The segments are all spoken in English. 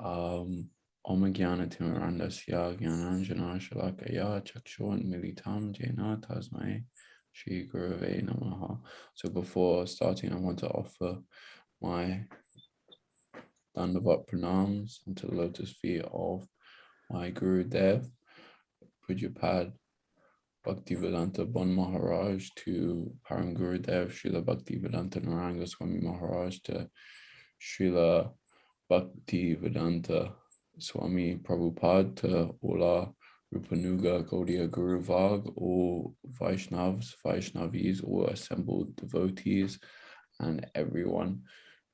Om Gyanatimurandasya Gyananjana Shalakaya Chakshon Militam Jena Tasmai Shri Gurave Namaha. So before starting, I want to offer my Dandavat pranams onto the lotus feet of my Guru Dev, Pujapad Bhaktivedanta Bon Maharaj, to Param Guru Dev Srila Bhaktivedanta Naranga Swami Maharaj, to Srila Bhaktivedanta Swami Prabhupada, to Ola Rupanuga Gaudiya Guru Vag, all Vaishnavas, Vaishnavis, all assembled devotees, and everyone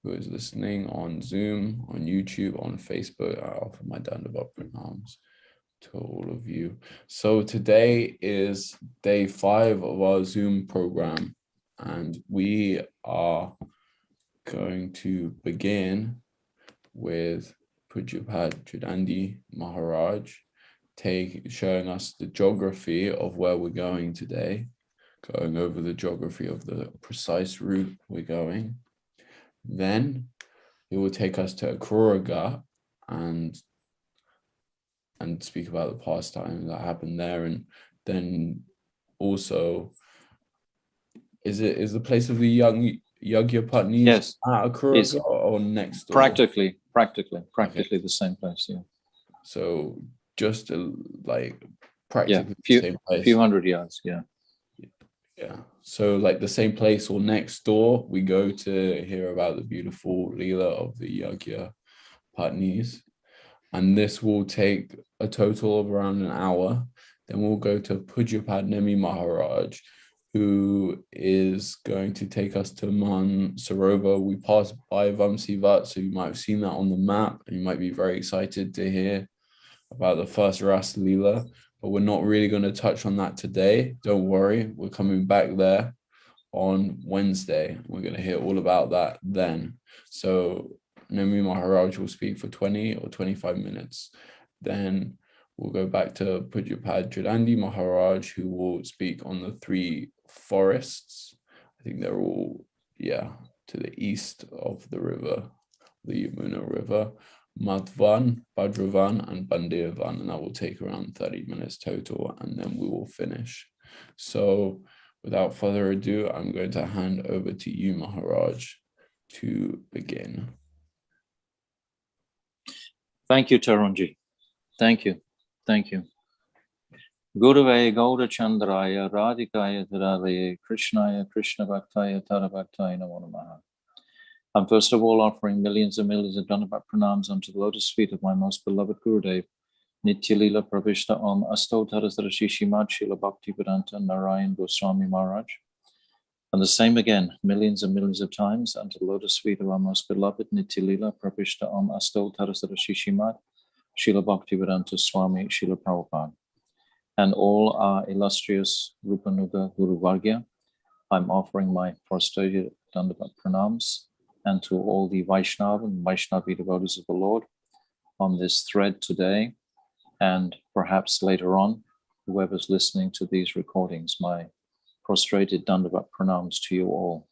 who is listening on Zoom, on YouTube, on Facebook. I offer my Dandavat pranams to all of you. So today is day 5 of our Zoom program, and we are going to begin with Pujapad Jidandi Maharaj showing us the geography of where we're going today, going over the geography of the precise route we're going. Then he will take us to Akrura Ghat and speak about the pastime that happened there. And then also, is the place of the young Yagyapatnis, yes, at Akrura Ghat or next door? Practically okay. The same place, yeah. So just practically the same place. A few hundred yards, yeah. Yeah, so like the same place or next door, we go to hear about the beautiful Leela of the Yagya Patnis. And this will take a total of around an hour. Then we'll go to Pujapad Nemi Maharaj, who is going to take us to Man Sarovar. We pass by Vamsivat, so you might have seen that on the map, and you might be very excited to hear about the first Ras Leela. But we're not really going to touch on that today. Don't worry, we're coming back there on Wednesday. We're going to hear all about that then. So Nemi Maharaj will speak for 20 or 25 minutes. Then we'll go back to Pujapad Jidandi Maharaj, who will speak on the 3 forests. I think they're all, to the east of the river, the Yamuna River. Madhvan, Bhadravan, and Bandirvan, and that will take around 30 minutes total, and then we will finish. So without further ado, I'm going to hand over to you, Maharaj, to begin. Thank you, Tarunji. Thank you. Gurave Gauda Chandraya Radhikaya Dharavaye Krishnaya Krishna Bhaktaya Tarabhaktaya Namo Namaha. I'm first of all offering millions and millions of Dandavat pranams unto the lotus feet of my most beloved Gurudev, Nityalila Pravishta Om Astotarasara Shishimad Srila Bhaktivedanta Narayan Goswami Maharaj. And the same again, millions and millions of times unto the lotus feet of our most beloved Nityalila Pravishta Om Astotarasara Shishimad Srila Bhaktivedanta Swami Srila Prabhupada. And all our illustrious Rupanuga Guru Vargya, I'm offering my prostrated Dandavat pranams, and to all the Vaishnava and Vaishnavi devotees of the Lord on this thread today, and perhaps later on, whoever's listening to these recordings, my prostrated Dandavat pranams to you all.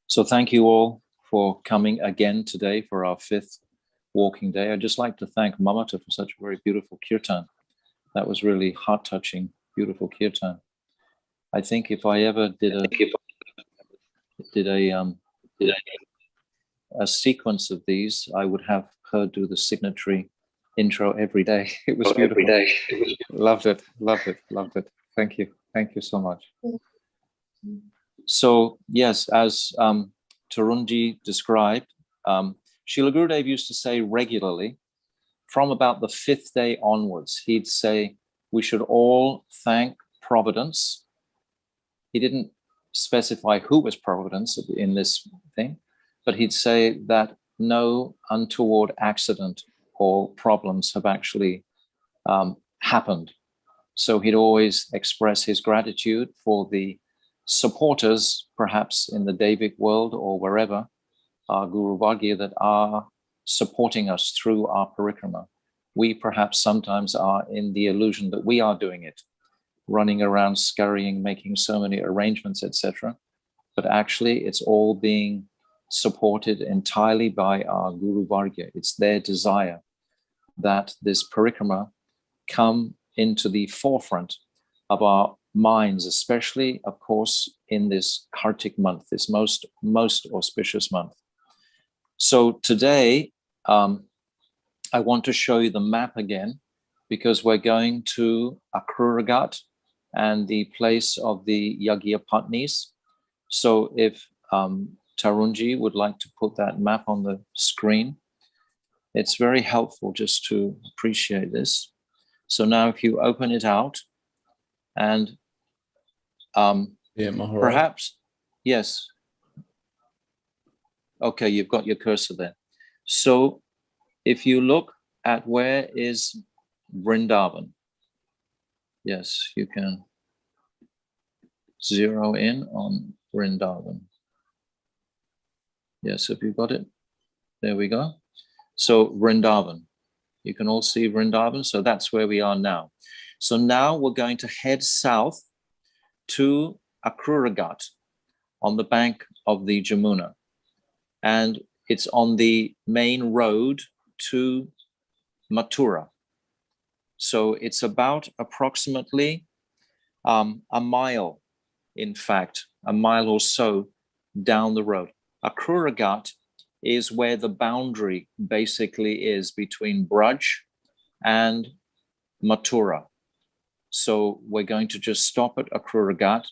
So thank you all for coming again today for our 5th walking day. I'd just like to thank Mamata for such a very beautiful kirtan. That was really heart-touching, beautiful kirtan. I think if I ever did a sequence of these, I would have her do the signatory intro every day. It was beautiful. Loved it. Thank you so much. So yes, as Tarunji described, Srila Gurudev used to say regularly, from about the 5th day onwards, he'd say, we should all thank Providence. He didn't specify who was Providence in this thing, but he'd say that no untoward accident or problems have actually happened. So he'd always express his gratitude for the supporters, perhaps in the Devic world or wherever, our Guru Vargya, that are supporting us through our parikrama. We perhaps sometimes are in the illusion that we are doing it, running around scurrying, making so many arrangements, etc. But actually it's all being supported entirely by our Guru Varga. It's their desire that this parikrama come into the forefront of our minds, especially, of course, in this Kartik month, this most auspicious month. So today, I want to show you the map again, because we're going to Akruragat and the place of the Yagya Patnis. So if Tarunji would like to put that map on the screen, it's very helpful just to appreciate this. So now if you open it out and Maharaj. perhaps, yes. Okay, you've got your cursor there. So if you look at where is Vrindavan, yes, you can zero in on Vrindavan. Yes, have you got it? There we go. So Vrindavan, you can all see Vrindavan. So that's where we are now. So now we're going to head south to Akruragat on the bank of the Jamuna. And it's on the main road to Mathura. So it's about approximately a mile, in fact, a mile or so down the road. Akruragat is where the boundary basically is between Braj and Mathura. So we're going to just stop at Akruragat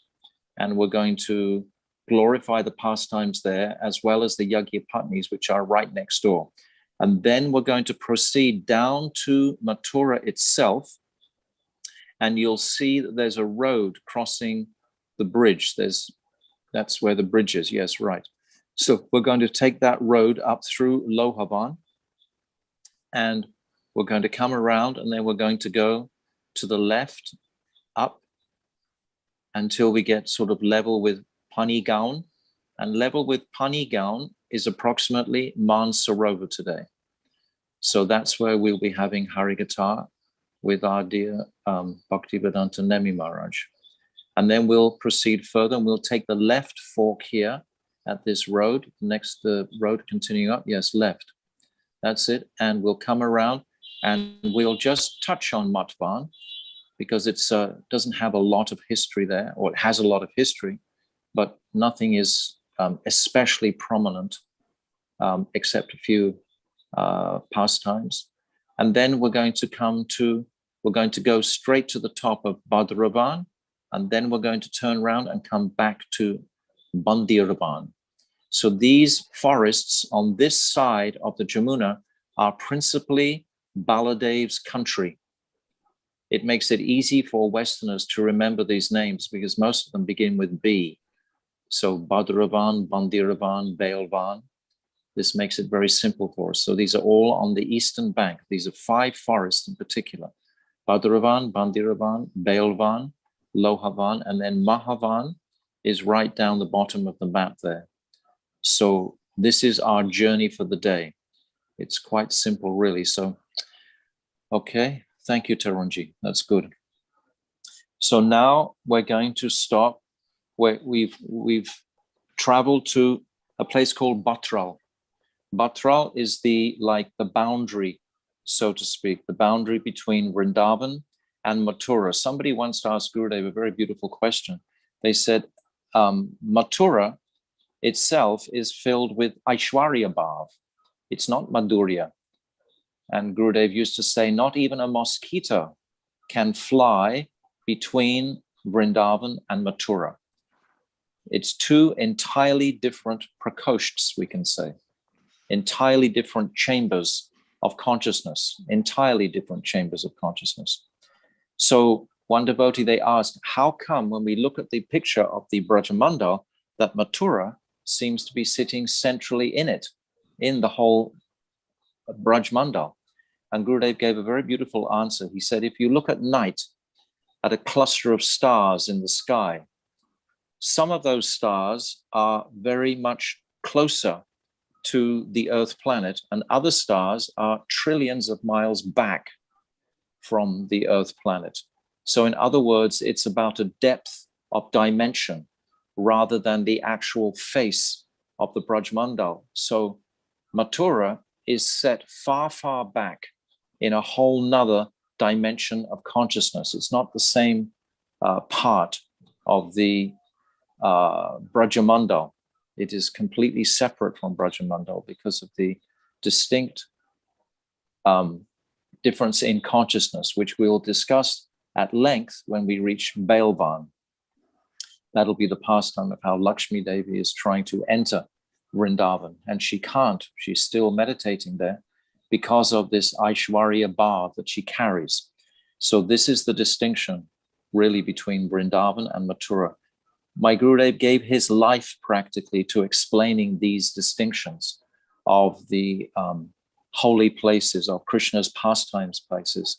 and we're going to glorify the pastimes there, as well as the Yagya Patnis, which are right next door. And then we're going to proceed down to Mathura itself. And you'll see that there's a road crossing the bridge. That's where the bridge is. Yes, right. So we're going to take that road up through Lohavan. And we're going to come around, and then we're going to go to the left up until we get sort of level with Panigaon. And level with Panigaon is approximately Mansarovar today. So that's where we'll be having Harikatha with our dear Bhaktivedanta Nemi Maharaj. And then we'll proceed further, and we'll take the left fork here at this road. Next, the road continuing up, yes, left. That's it. And we'll come around and we'll just touch on Matvan, because it doesn't have a lot of history there, or it has a lot of history, but nothing is especially prominent except a few pastimes. And then we're going to go straight to the top of Bhadravan, and then we're going to turn around and come back to Bandiravan. So these forests on this side of the Jamuna are principally Baladev's country. It makes it easy for Westerners to remember these names because most of them begin with B. So Bhadravan, Bandiravan, Bailvan. This makes it very simple for us. So these are all on the eastern bank. These are 5 forests in particular: Bhadravan, Bandiravan, Bailvan, Lohavan, and then Mahavan is right down the bottom of the map there. So this is our journey for the day. It's quite simple, really. So, okay. Thank you, Tarunji. That's good. So now we're going to stop where we've traveled to a place called Batral. Batral is the boundary, so to speak, the boundary between Vrindavan and Mathura. Somebody once asked Gurudev a very beautiful question. They said, Mathura itself is filled with Aishwarya Bhav. It's not Madhurya. And Gurudev used to say, not even a mosquito can fly between Vrindavan and Mathura. It's 2 entirely different prakoshts, we can say, entirely different chambers of consciousness, entirely different chambers of consciousness. So one devotee, they asked, how come when we look at the picture of the Brajamandal, that Mathura seems to be sitting centrally in it, in the whole Brajmandal? And Gurudev gave a very beautiful answer. He said, if you look at night at a cluster of stars in the sky, some of those stars are very much closer to the Earth planet, and other stars are trillions of miles back from the Earth planet. So in other words, it's about a depth of dimension rather than the actual face of the Brajmandal. So Mathura is set far, far back in a whole nother dimension of consciousness. It's not the same part of the Brajamandal. It is completely separate from Brajamandal because of the distinct difference in consciousness, which we'll discuss at length when we reach Bailvan. That'll be the pastime of how Lakshmi Devi is trying to enter Vrindavan, and she can't. She's still meditating there because of this Aishwarya bar that she carries. So this is the distinction really between Vrindavan and Mathura. My Gurudev gave his life practically to explaining these distinctions of the holy places, of Krishna's pastimes places,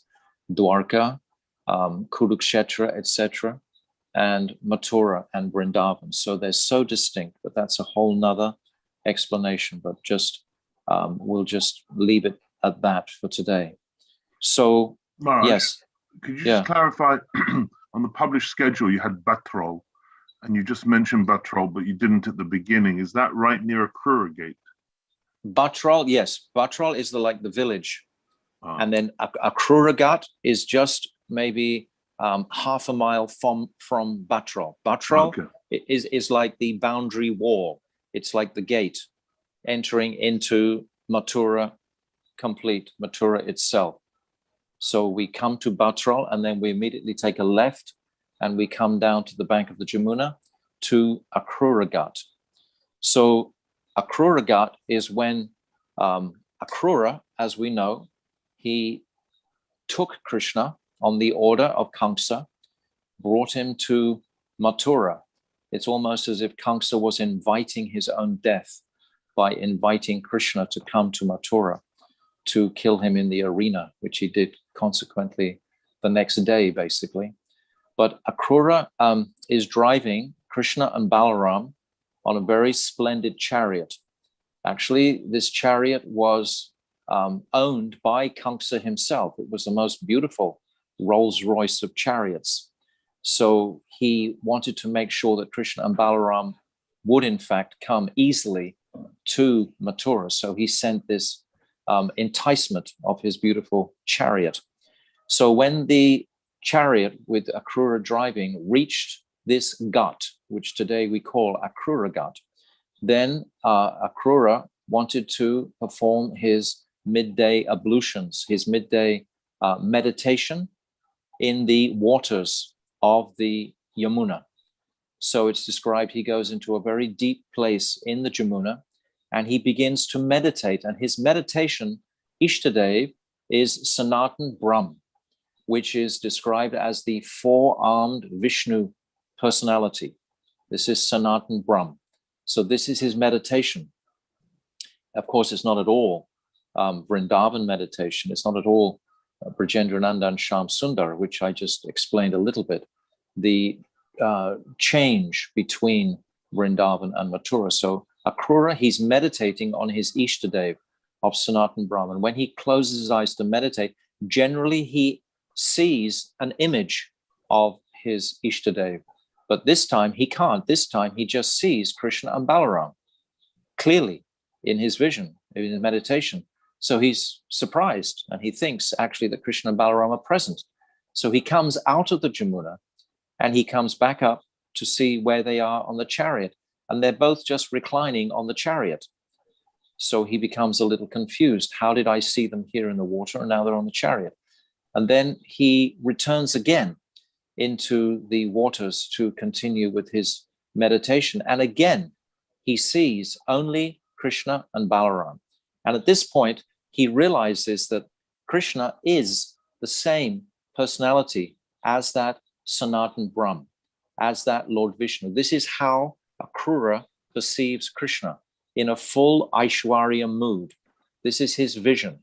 Dwarka, Kurukshetra, etc., and Mathura and Vrindavan. So they're so distinct, but that's a whole nother explanation, but just we'll just leave it at that for today. So, Maharaj, yes. Could you just clarify, on the published schedule, you had Batrol, and you just mentioned Batrol, but you didn't at the beginning. Is that right near Akrura Gate? Batrol, yes. Batrol is like the village. And then Akrura Ghat is just maybe half a mile from Batrol. Batrol is like the boundary wall. It's like the gate entering into Mathura, complete Mathura itself. So we come to Batrol and then we immediately take a left and we come down to the bank of the Jamuna to Akrura Ghat. So Akrura Ghat is when Akrura, as we know, he took Krishna on the order of Kamsa, brought him to Mathura. It's almost as if Kamsa was inviting his own death by inviting Krishna to come to Mathura to kill him in the arena, which he did consequently the next day, basically. But Akrura is driving Krishna and Balaram on a very splendid chariot. Actually, this chariot was owned by Kamsa himself. It was the most beautiful Rolls Royce of chariots. So he wanted to make sure that Krishna and Balaram would in fact come easily to Mathura. So he sent this enticement of his beautiful chariot. So when the chariot with Akrura driving reached this ghat, which today we call Akrura Ghat, then Akrura wanted to perform his midday ablutions, his midday meditation in the waters of the Yamuna. So it's described he goes into a very deep place in the Jamuna and he begins to meditate. And his meditation, Ishtadev, is Sanatan Brahm, which is described as the four-armed Vishnu personality. This is Sanatan Brahm. So this is his meditation. Of course, it's not at all Vrindavan meditation. It's not at all Brajendrananda and Shyam Sundar, which I just explained a little bit. The change between Vrindavan and Mathura. So Akrura, he's meditating on his Ishtadev of Sanatan Brahman. When he closes his eyes to meditate, generally he sees an image of his Ishtadev. But this time he can't. This time he just sees Krishna and Balaram clearly in his vision, in his meditation. So he's surprised and he thinks actually that Krishna and Balaram are present. So he comes out of the Jamuna and he comes back up to see where they are on the chariot. And they're both just reclining on the chariot. So he becomes a little confused. How did I see them here in the water and now they're on the chariot? And then he returns again into the waters to continue with his meditation. And again, he sees only Krishna and Balaram. And at this point, he realizes that Krishna is the same personality as that Sanatan Brahm, as that Lord Vishnu. This is how Akrura perceives Krishna in a full Aishwarya mood. This is his vision.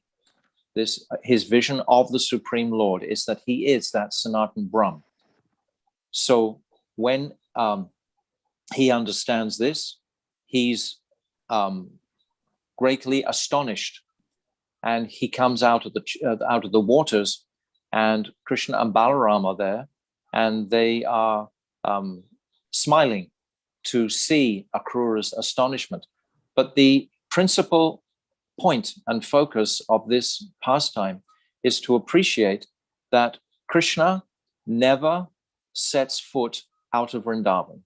His vision of the Supreme Lord is that he is that Sanatan Brahm. So when he understands this, he's greatly astonished, and he comes out of the waters, and Krishna and Balaram are there, and they are smiling to see Akrura's astonishment. But the principal point and focus of this pastime is to appreciate that Krishna never sets foot out of Vrindavan.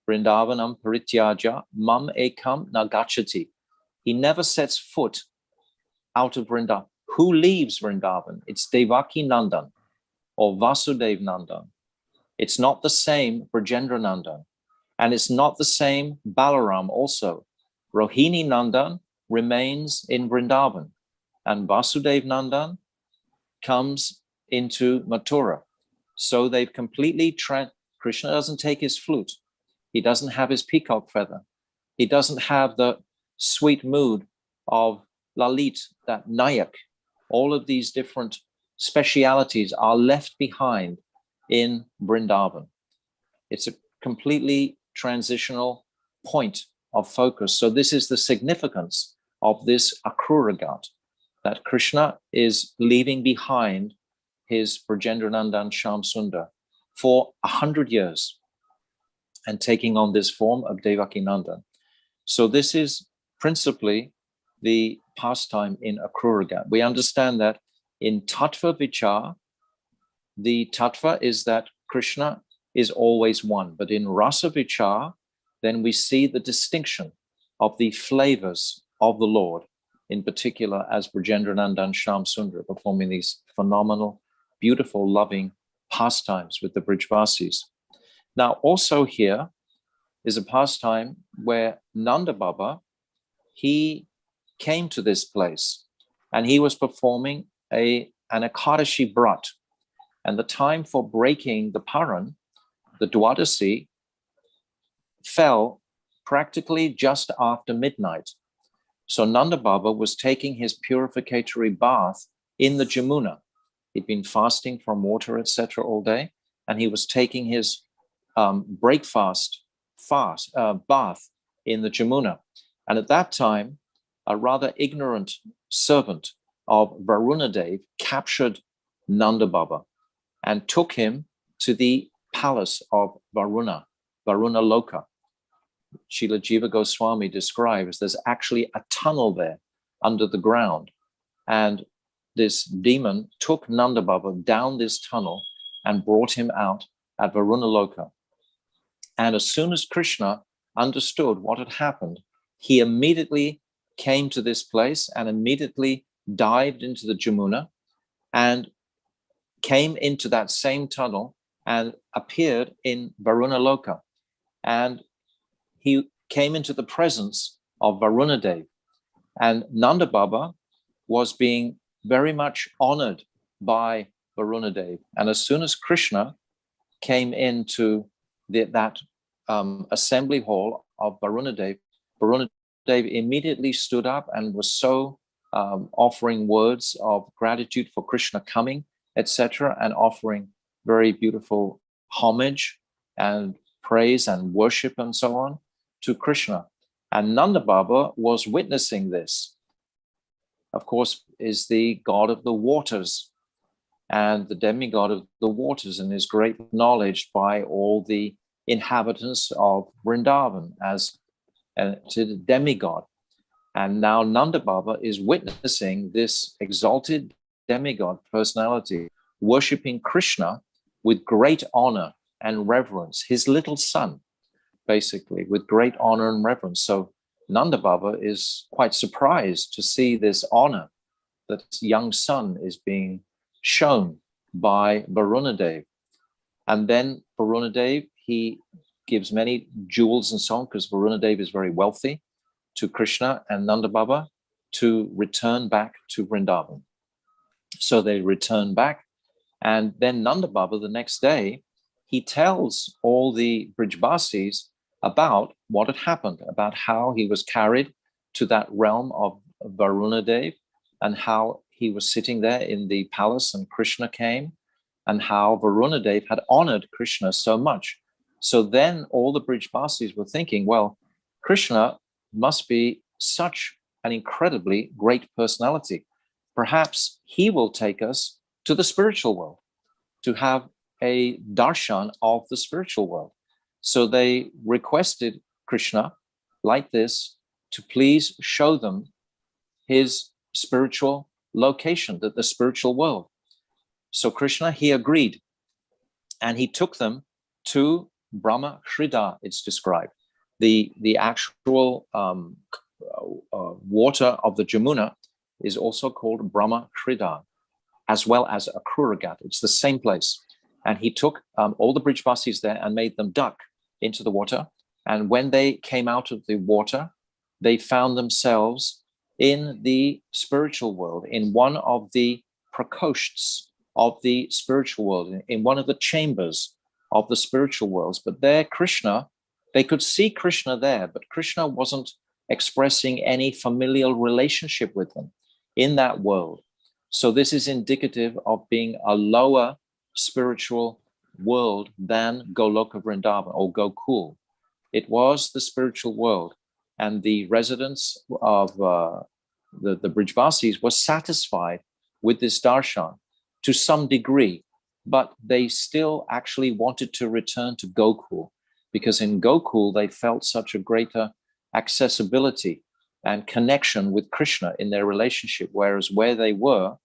Vrindavanam parityaja mam ekam nagachati. He never sets foot out of Vrindavan. Who leaves Vrindavan? It's Devaki Nandan or Vasudev Nandan. It's not the same Brajendra Nandan. And it's not the same Balaram also. Rohini Nandan remains in Vrindavan. And Vasudev Nandan comes into Mathura. So they've completely Krishna doesn't take his flute. He doesn't have his peacock feather. He doesn't have the sweet mood of Lalit, that Nayak. All of these different specialities are left behind in Vrindavan. It's a completely transitional point of focus. So this is the significance of this Akrura Ghat, that Krishna is leaving behind his Brajendranandan Shyam Sundar for 100 years and taking on this form of Devaki Nandan. So this is principally the pastime in Akrura Ghat. We understand that in Tattva Vichar, the Tattva is that Krishna is always one. But in Rasa Vichar, then we see the distinction of the flavors of the Lord, in particular as Brajendranandan Shyam Sundar performing these phenomenal, beautiful, loving pastimes with the Brijvasis. Now, also here is a pastime where Nanda Baba, he came to this place and he was performing an Ekadashi Brat. And the time for breaking the Paran, the Dwadasi, fell practically just after midnight. So Nanda Baba was taking his purificatory bath in the Jamuna. He'd been fasting from water, etc. all day, and he was taking his bath in the Jamuna. And at that time, a rather ignorant servant of Varunadev captured Nanda Baba and took him to the palace of Varuna Loka. Srila Jiva Goswami describes there's actually a tunnel there under the ground. And this demon took Nanda Baba down this tunnel and brought him out at Varuna Loka. And as soon as Krishna understood what had happened, he immediately came to this place and immediately dived into the Jamuna and came into that same tunnel and appeared in Varuna Loka. And he came into the presence of Varunadev. And Nanda Baba was being very much honored by Varunadev. And as soon as Krishna came into that assembly hall of Varunadev, Varunadev immediately stood up and was so offering words of gratitude for Krishna coming, etc., and offering very beautiful homage and praise and worship and so on to Krishna. And Nanda Baba was witnessing this. Of course, is the god of the waters and the demigod of the waters, and is great acknowledged by all the inhabitants of Vrindavan as to the demigod. And now Nanda Baba is witnessing this exalted demigod personality worshipping Krishna with great honor and reverence, his little son, basically, with great honor and reverence. So Nanda Baba is quite surprised to see this honor that his young son is being shown by Varunadev. And then Varunadev, he gives many jewels and so on, because Varunadev is very wealthy, to Krishna and Nanda Baba to return back to Vrindavan. So they return back. And then Nanda Baba, the next day, he tells all the Brijbasis about what had happened, about how he was carried to that realm of Varunadev, and how he was sitting there in the palace and Krishna came, and how Varunadev had honored Krishna so much. So then all the Brijbasis were thinking, well, Krishna must be such an incredibly great personality. Perhaps he will take us to the spiritual world, to have a darshan of the spiritual world. So they requested Krishna like this to please show them his spiritual location, the spiritual world. So Krishna, he agreed, and he took them to Brahma Hrida, it's described. The actual water of the Jamuna is also called Brahma Hrida, as well as Akruragat. It's the same place. And he took all the Brijbasis there and made them duck into the water. And when they came out of the water, they found themselves in the spiritual world, in one of the prakoshts of the spiritual world, in one of the chambers of the spiritual worlds. But there, Krishna, they could see Krishna there, but Krishna wasn't expressing any familial relationship with them in that world. So this is indicative of being a lower spiritual world than Goloka Vrindavan or Gokul. It was the spiritual world, and the residents of the Brijbasis were satisfied with this darshan to some degree, but they still actually wanted to return to Gokul, because in Gokul they felt such a greater accessibility and connection with Krishna in their relationship, whereas where they were,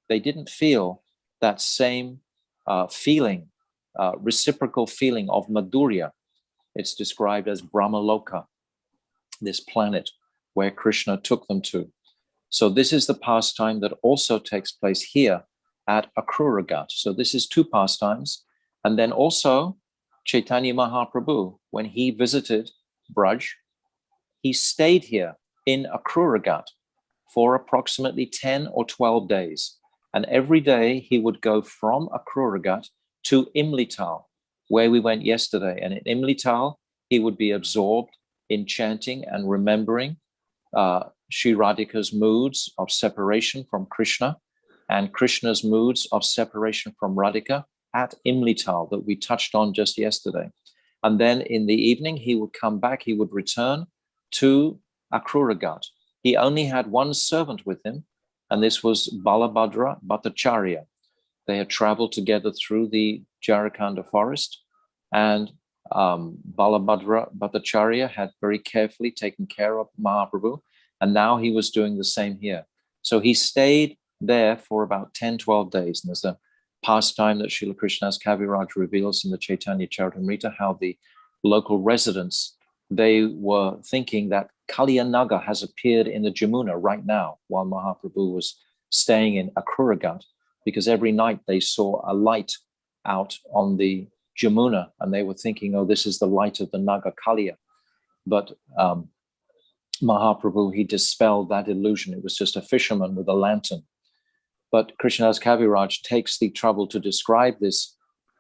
they didn't feel that same feeling, reciprocal feeling of Madhurya. It's described as Brahmaloka, this planet where Krishna took them to. So this is the pastime that also takes place here at Akruragat. So this is two pastimes. And then also Chaitanya Mahaprabhu, when he visited Braj, he stayed here in Akruragat for approximately 10 or 12 days. And every day he would go from Akruragat to Imlital, where we went yesterday. And in Imlital, he would be absorbed in chanting and remembering Sri Radhika's moods of separation from Krishna and Krishna's moods of separation from Radhika at Imlital that we touched on just yesterday. And then in the evening, he would come back, he would return to Akruragat. He only had one servant with him, and this was Balabhadra Bhattacharya. They had traveled together through the Jharkhanda forest, and Balabhadra Bhattacharya had very carefully taken care of Mahaprabhu, and now he was doing the same here. So he stayed there for about 10, 12 days. And there's a pastime that Srila Krishnadas Kaviraj reveals in the Chaitanya Charitamrita, how the local residents, they were thinking that Kalyanaga has appeared in the Jamuna right now while Mahaprabhu was staying in Akruragat, because every night they saw a light out on the Jamuna, and they were thinking, oh, this is the light of the Naga Kalya. But Mahaprabhu, he dispelled that illusion. It was just a fisherman with a lantern. But Krishnadas Kaviraj takes the trouble to describe this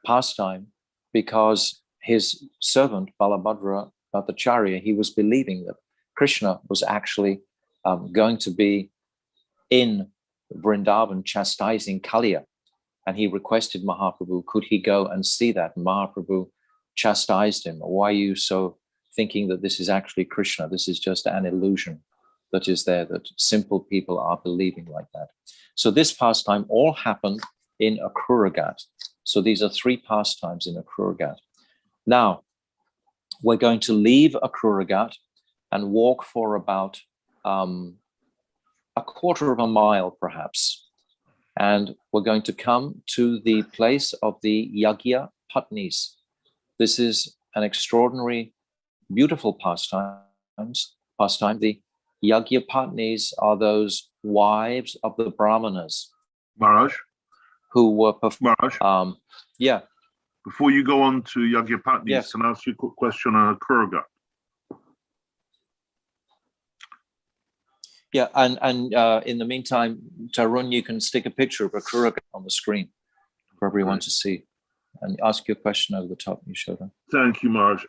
pastime because his servant, Balabhadra Bhattacharya, he was believing that Krishna was actually going to be in Vrindavan chastising Kaliya. And he requested Mahaprabhu, could he go and see that? And Mahaprabhu chastised him. Why are you so thinking that this is actually Krishna? This is just an illusion that is there, that simple people are believing like that. So this pastime all happened in Akruragat. So these are three pastimes in Akruragat. Now, we're going to leave Akruragat and walk for about a quarter of a mile, perhaps. And we're going to come to the place of the Yagya Patnis. This is an extraordinary, beautiful pastime. The Yagya Patnis are those wives of the Brahmanas. Maharaj? Who were... Maharaj? Yeah. Before you go on to Yagya Patnis, yes. Can I ask you a quick question on Akruragat? Yeah, and in the meantime, Tarun, you can stick a picture of Akruragat on the screen for everyone to see, and ask your question over the top, Yashoda. Thank you, Maharaj.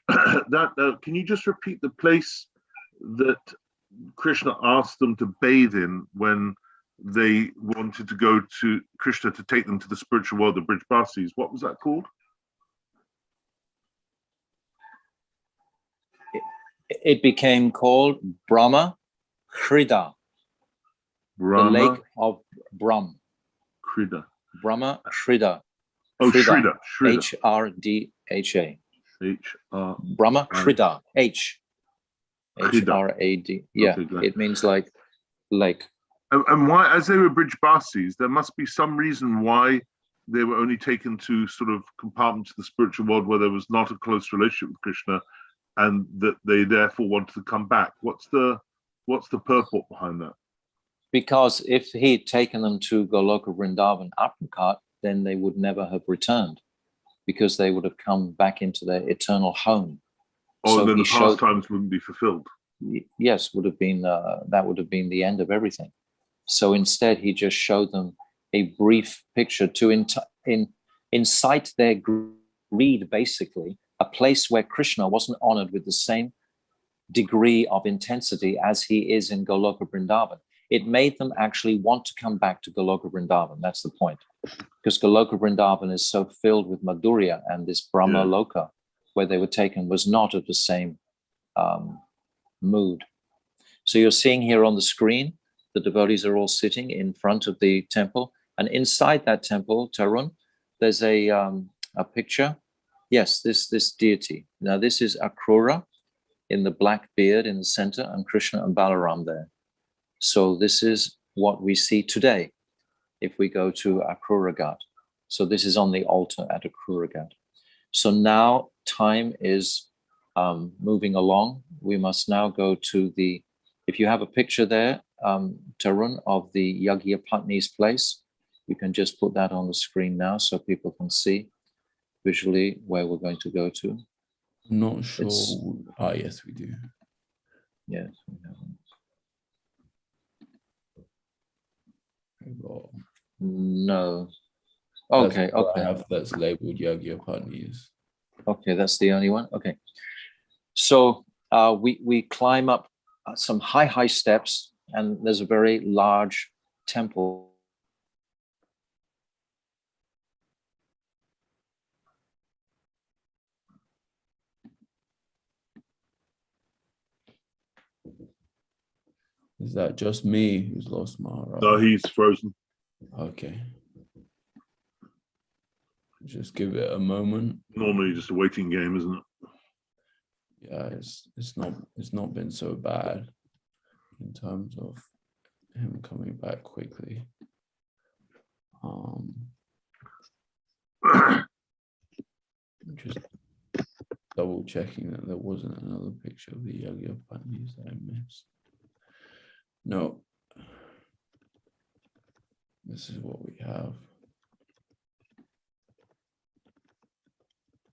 Can you just repeat the place that Krishna asked them to bathe in when they wanted to go to Krishna to take them to the spiritual world, the Brijbasis? What was that called? It became called Brahma Hrida, the lake of Brahm. Hrida. Brahma Hrida. Oh, Shrida. H-R-D-H-A. H-R. Brahma Hrida. H. Hrad. Yeah, Okay, good. it means like lake. And why, as they were Brijbasis, there must be some reason why they were only taken to sort of compartments of the spiritual world where there was not a close relationship with Krishna, and that they therefore wanted to come back. What's the purport behind that? Because if he'd taken them to Goloka Vrindavan apricot, then they would never have returned, because they would have come back into their eternal home. Oh, So then he the pastimes wouldn't be fulfilled. Yes, would have been that would have been the end of everything. So instead, he just showed them a brief picture to incite their greed, basically, a place where Krishna wasn't honored with the same degree of intensity as he is in Goloka Vrindavan. It made them actually want to come back to Goloka Vrindavan. That's the point. Because Goloka Vrindavan is so filled with Madhurya, and this Brahma Loka, where they were taken, was not of the same mood. So you're seeing here on the screen, the devotees are all sitting in front of the temple. And inside that temple, Tarun, there's a picture. Yes, this deity. Now, this is Akrura in the black beard in the center, and Krishna and Balaram there. So this is what we see today if we go to Akrura Ghat. So this is on the altar at Akrura Ghat. So now time is moving along. We must now go to the, if you have a picture there, Tarun, of the Yagya Patni's place, you can just put that on the screen now so people can see visually where we're going to go to. I'm not sure. Yes, we do. Yes. No. Okay, okay. I have that's labeled Yagya Patnis. Okay, that's the only one. Okay. So we climb up some high steps, and there's a very large temple. Is that just me who's lost Maharaj? No, he's frozen. Okay. Just give it a moment. Normally just a waiting game, isn't it? Yeah, it's not been so bad in terms of him coming back quickly. Just double checking that there wasn't another picture of the Yagya Patnis that I missed. No. This is what we have.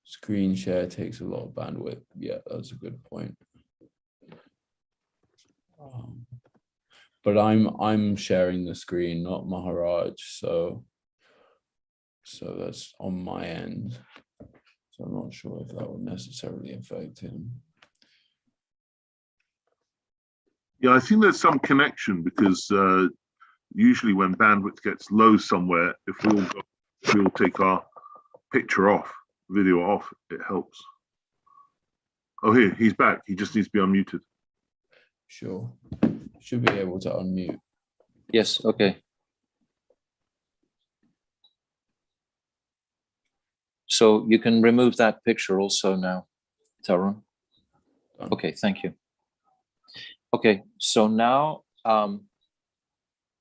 Screen share takes a lot of bandwidth. Yeah, that's a good point. But I'm sharing the screen, not Maharaj, so that's on my end. So I'm not sure if that would necessarily affect him. Yeah, I think there's some connection, because usually when bandwidth gets low somewhere, if we all take our picture off, video off, it helps. Oh, here, he's back. He just needs to be unmuted. Sure. Should be able to unmute. Yes, okay. So you can remove that picture also now, Tarun. Okay, thank you. Okay, so now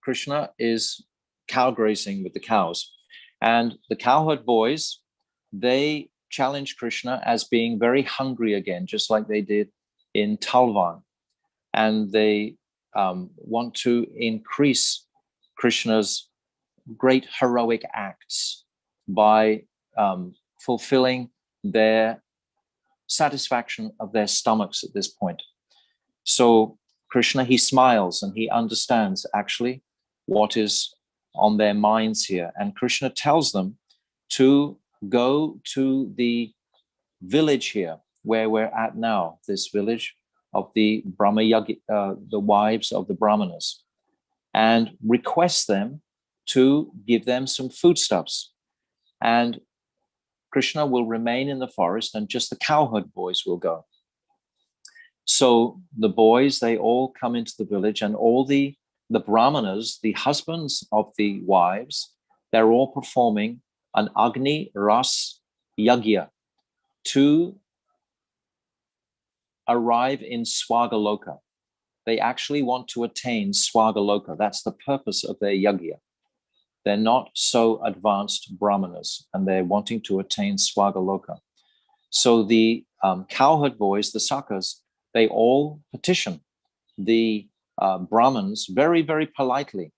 Krishna is cow grazing with the cows, and the cowherd boys, they challenge Krishna as being very hungry again, just like they did in Talvan. And they want to increase Krishna's great heroic acts by fulfilling their satisfaction of their stomachs at this point. So Krishna, he smiles and he understands actually what is on their minds here. And Krishna tells them to go to the village here where we're at now, this village of the Brahma Yagi, the wives of the Brahmanas, and request them to give them some foodstuffs. And Krishna will remain in the forest, and just the cowherd boys will go. So the boys, they all come into the village, and all the Brahmanas, the husbands of the wives, they're all performing an Agni Ras Yagya to arrive in Swagaloka. They actually want to attain Swagaloka. That's the purpose of their yagya. They're not so advanced brahmanas, and they're wanting to attain Swagaloka. So the cowherd boys, the Sakas, they all petition the Brahmins very, very politely.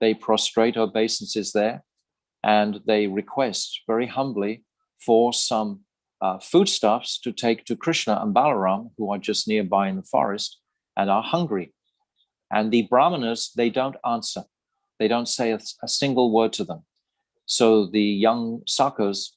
They prostrate obeisances there, and they request very humbly for some foodstuffs to take to Krishna and Balaram, who are just nearby in the forest and are hungry. And the Brahmanas, they don't answer. They don't say a single word to them. So the young Sakas,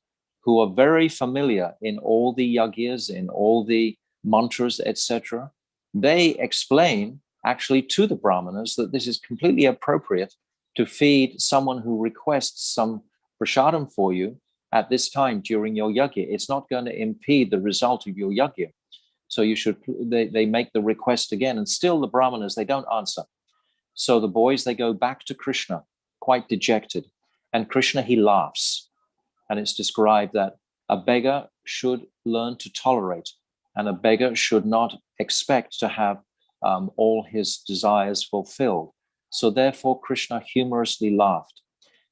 who are very familiar in all the yagyas, in all the mantras, etc., they explain actually to the Brahmanas that this is completely appropriate to feed someone who requests some prasadam for you at this time during your yagya. It's not going to impede the result of your yagya. So you should, they make the request again, and still the Brahmanas, they don't answer. So the boys, they go back to Krishna, quite dejected. And Krishna, he laughs. And it's described that a beggar should learn to tolerate, and a beggar should not expect to have all his desires fulfilled. So therefore, Krishna humorously laughed.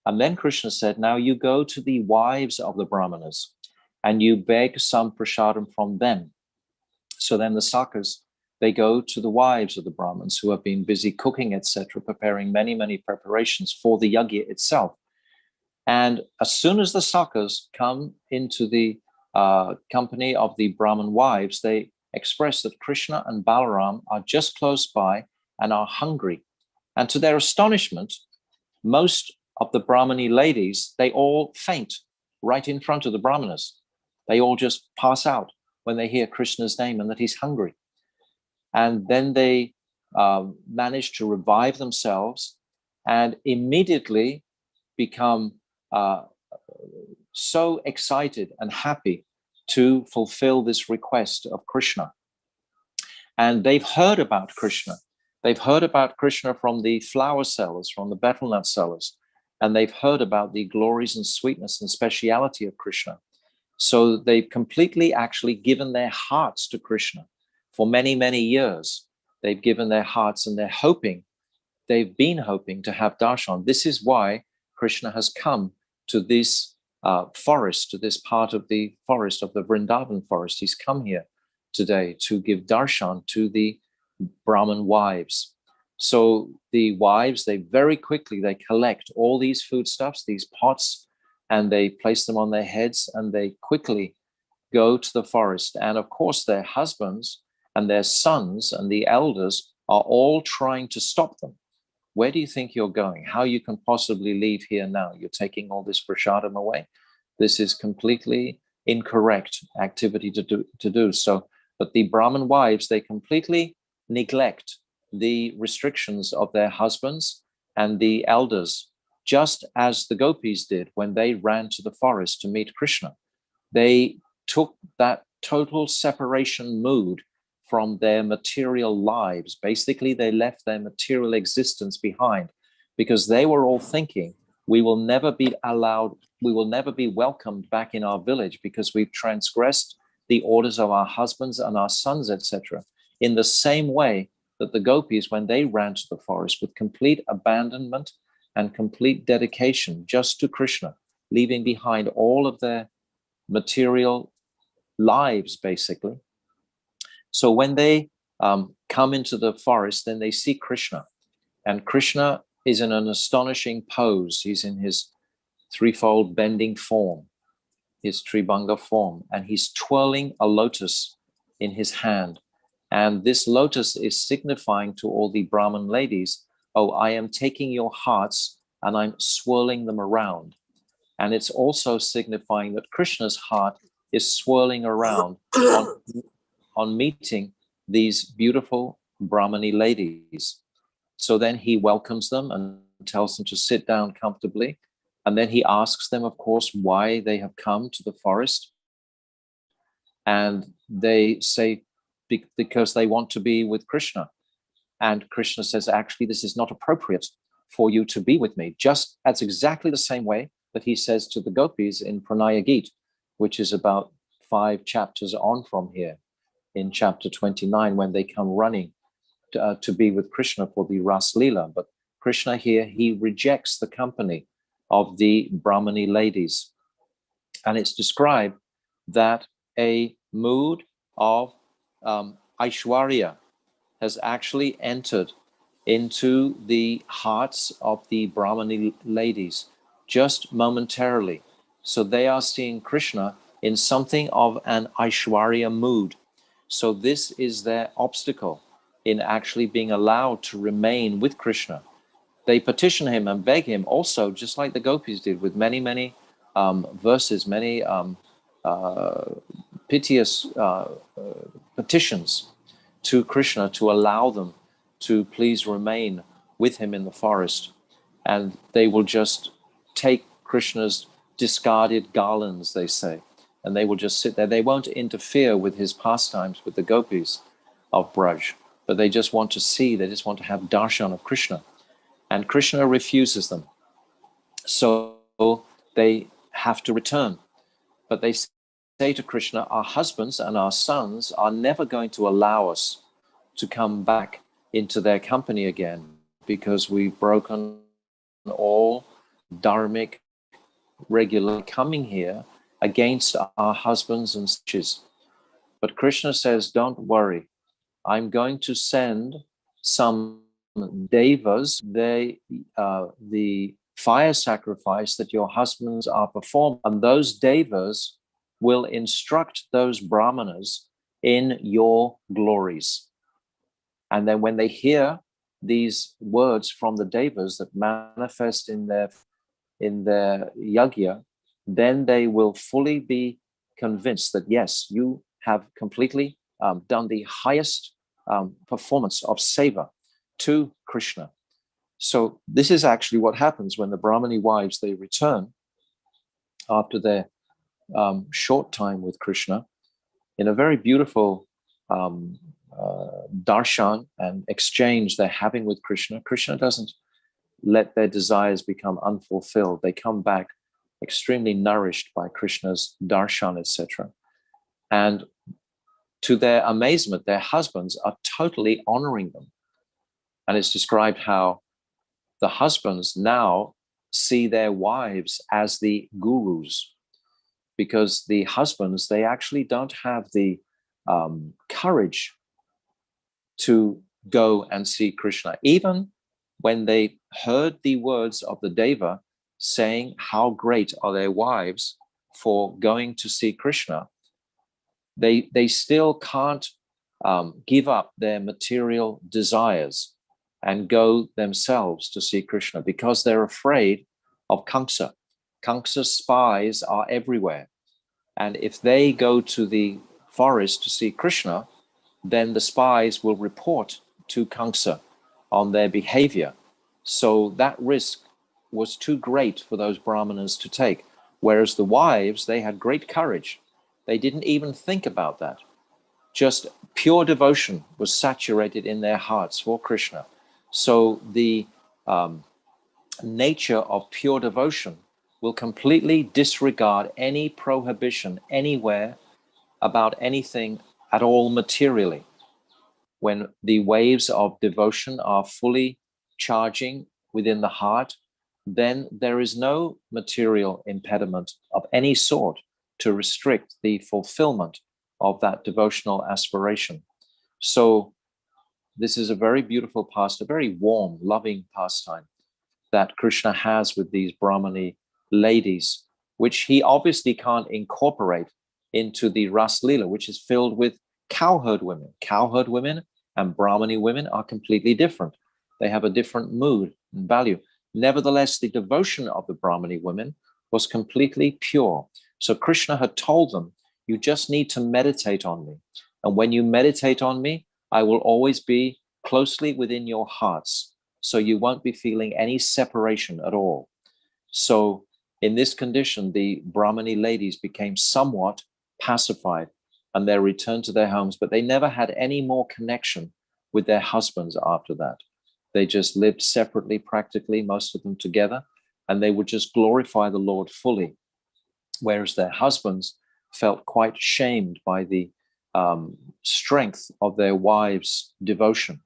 And then Krishna said, now you go to the wives of the Brahmanas and you beg some prasadam from them. So then the Sakas, they go to the wives of the Brahmins who have been busy cooking, etc., preparing many, many preparations for the yagya itself. And as soon as the Sakas come into the company of the Brahmin wives, they express that Krishna and Balaram are just close by and are hungry. And to their astonishment, most of the Brahmani ladies, they all faint right in front of the Brahmanas. They all just pass out when they hear Krishna's name and that he's hungry. And then they manage to revive themselves and immediately become so excited and happy to fulfill this request of Krishna. And they've heard about Krishna. They've heard about Krishna from the flower sellers, from the betel nut sellers, and they've heard about the glories and sweetness and speciality of Krishna. So they've completely actually given their hearts to Krishna. For many, many years, they've given their hearts, and they've been hoping to have darshan. This is why Krishna has come to this forest, to this part of the forest, of the Vrindavan forest. He's come here today to give darshan to the Brahmin wives. So the wives, they very quickly, they collect all these foodstuffs, these pots, and they place them on their heads, and they quickly go to the forest. And of course, their husbands and their sons and the elders are all trying to stop them. Where do you think you're going? How you can possibly leave here now? You're taking all this prasadam away. This is completely incorrect activity to do. So, but the Brahmin wives, they completely neglect the restrictions of their husbands and the elders, just as the gopis did when they ran to the forest to meet Krishna. They took that total separation mood from their material lives. Basically, they left their material existence behind because they were all thinking, we will never be allowed, we will never be welcomed back in our village because we've transgressed the orders of our husbands and our sons, etc. In the same way that the gopis, when they ran to the forest with complete abandonment and complete dedication just to Krishna, leaving behind all of their material lives, basically. So when they come into the forest, then they see Krishna. And Krishna is in an astonishing pose. He's in his threefold bending form, his Tribhanga form, and he's twirling a lotus in his hand. And this lotus is signifying to all the Brahmin ladies, oh, I am taking your hearts and I'm swirling them around. And it's also signifying that Krishna's heart is swirling around on meeting these beautiful Brahmani ladies. So then he welcomes them and tells them to sit down comfortably. And then he asks them, of course, why they have come to the forest. And they say, because they want to be with Krishna. And Krishna says, actually, this is not appropriate for you to be with me. Just that's exactly the same way that he says to the gopis in Pranaya Gita, which is about 5 chapters on from here. in chapter 29 when they come running to be with Krishna for the Ras Leela. But Krishna here, he rejects the company of the Brahmani ladies. And it's described that a mood of Aishwarya has actually entered into the hearts of the Brahmani ladies just momentarily. So they are seeing Krishna in something of an Aishwarya mood. So this is their obstacle in actually being allowed to remain with Krishna. They petition him and beg him also, just like the gopis did, with many, many verses, many piteous petitions to Krishna to allow them to please remain with him in the forest. And they will just take Krishna's discarded garlands, they say, and they will just sit there. They won't interfere with his pastimes with the gopis of Braj, but they just want to see, they just want to have darshan of Krishna. And Krishna refuses them. So they have to return. But they say to Krishna, our husbands and our sons are never going to allow us to come back into their company again, because we've broken all dharmic regular coming here against our husbands and sisters. But Krishna says, don't worry, I'm going to send some devas, the fire sacrifice that your husbands are performing, and those devas will instruct those brahmanas in your glories. And then when they hear these words from the devas that manifest in their yajna, then they will fully be convinced that yes, you have completely done the highest performance of seva to Krishna. So this is actually what happens when the Brahmani wives, they return after their short time with Krishna in a very beautiful darshan and exchange they're having with Krishna. Krishna doesn't let their desires become unfulfilled. They come back extremely nourished by Krishna's darshan, etc. And to their amazement, their husbands are totally honoring them. And it's described how the husbands now see their wives as the gurus, because the husbands, they actually don't have the courage to go and see Krishna. Even when they heard the words of the deva saying how great are their wives for going to see Krishna, they still can't give up their material desires and go themselves to see Krishna, because they're afraid of Kamsa. Kamsa's spies are everywhere. And if they go to the forest to see Krishna, then the spies will report to Kamsa on their behavior. So that risk was too great for those brahmanas to take. Whereas the wives, they had great courage. They didn't even think about that. Just pure devotion was saturated in their hearts for Krishna. So the nature of pure devotion will completely disregard any prohibition anywhere about anything at all materially. When the waves of devotion are fully charging within the heart, then there is no material impediment of any sort to restrict the fulfillment of that devotional aspiration. So this is a very beautiful pastime, a very warm, loving pastime that Krishna has with these Brahmani ladies, which he obviously can't incorporate into the Ras Leela, which is filled with cowherd women. Cowherd women and Brahmani women are completely different. They have a different mood and value. Nevertheless, the devotion of the Brahmani women was completely pure. So Krishna had told them, you just need to meditate on me. And when you meditate on me, I will always be closely within your hearts. So you won't be feeling any separation at all. So in this condition, the Brahmani ladies became somewhat pacified and they returned to their homes, but they never had any more connection with their husbands after that. They just lived separately, practically, most of them together, and they would just glorify the Lord fully. Whereas their husbands felt quite shamed by the strength of their wives' devotion.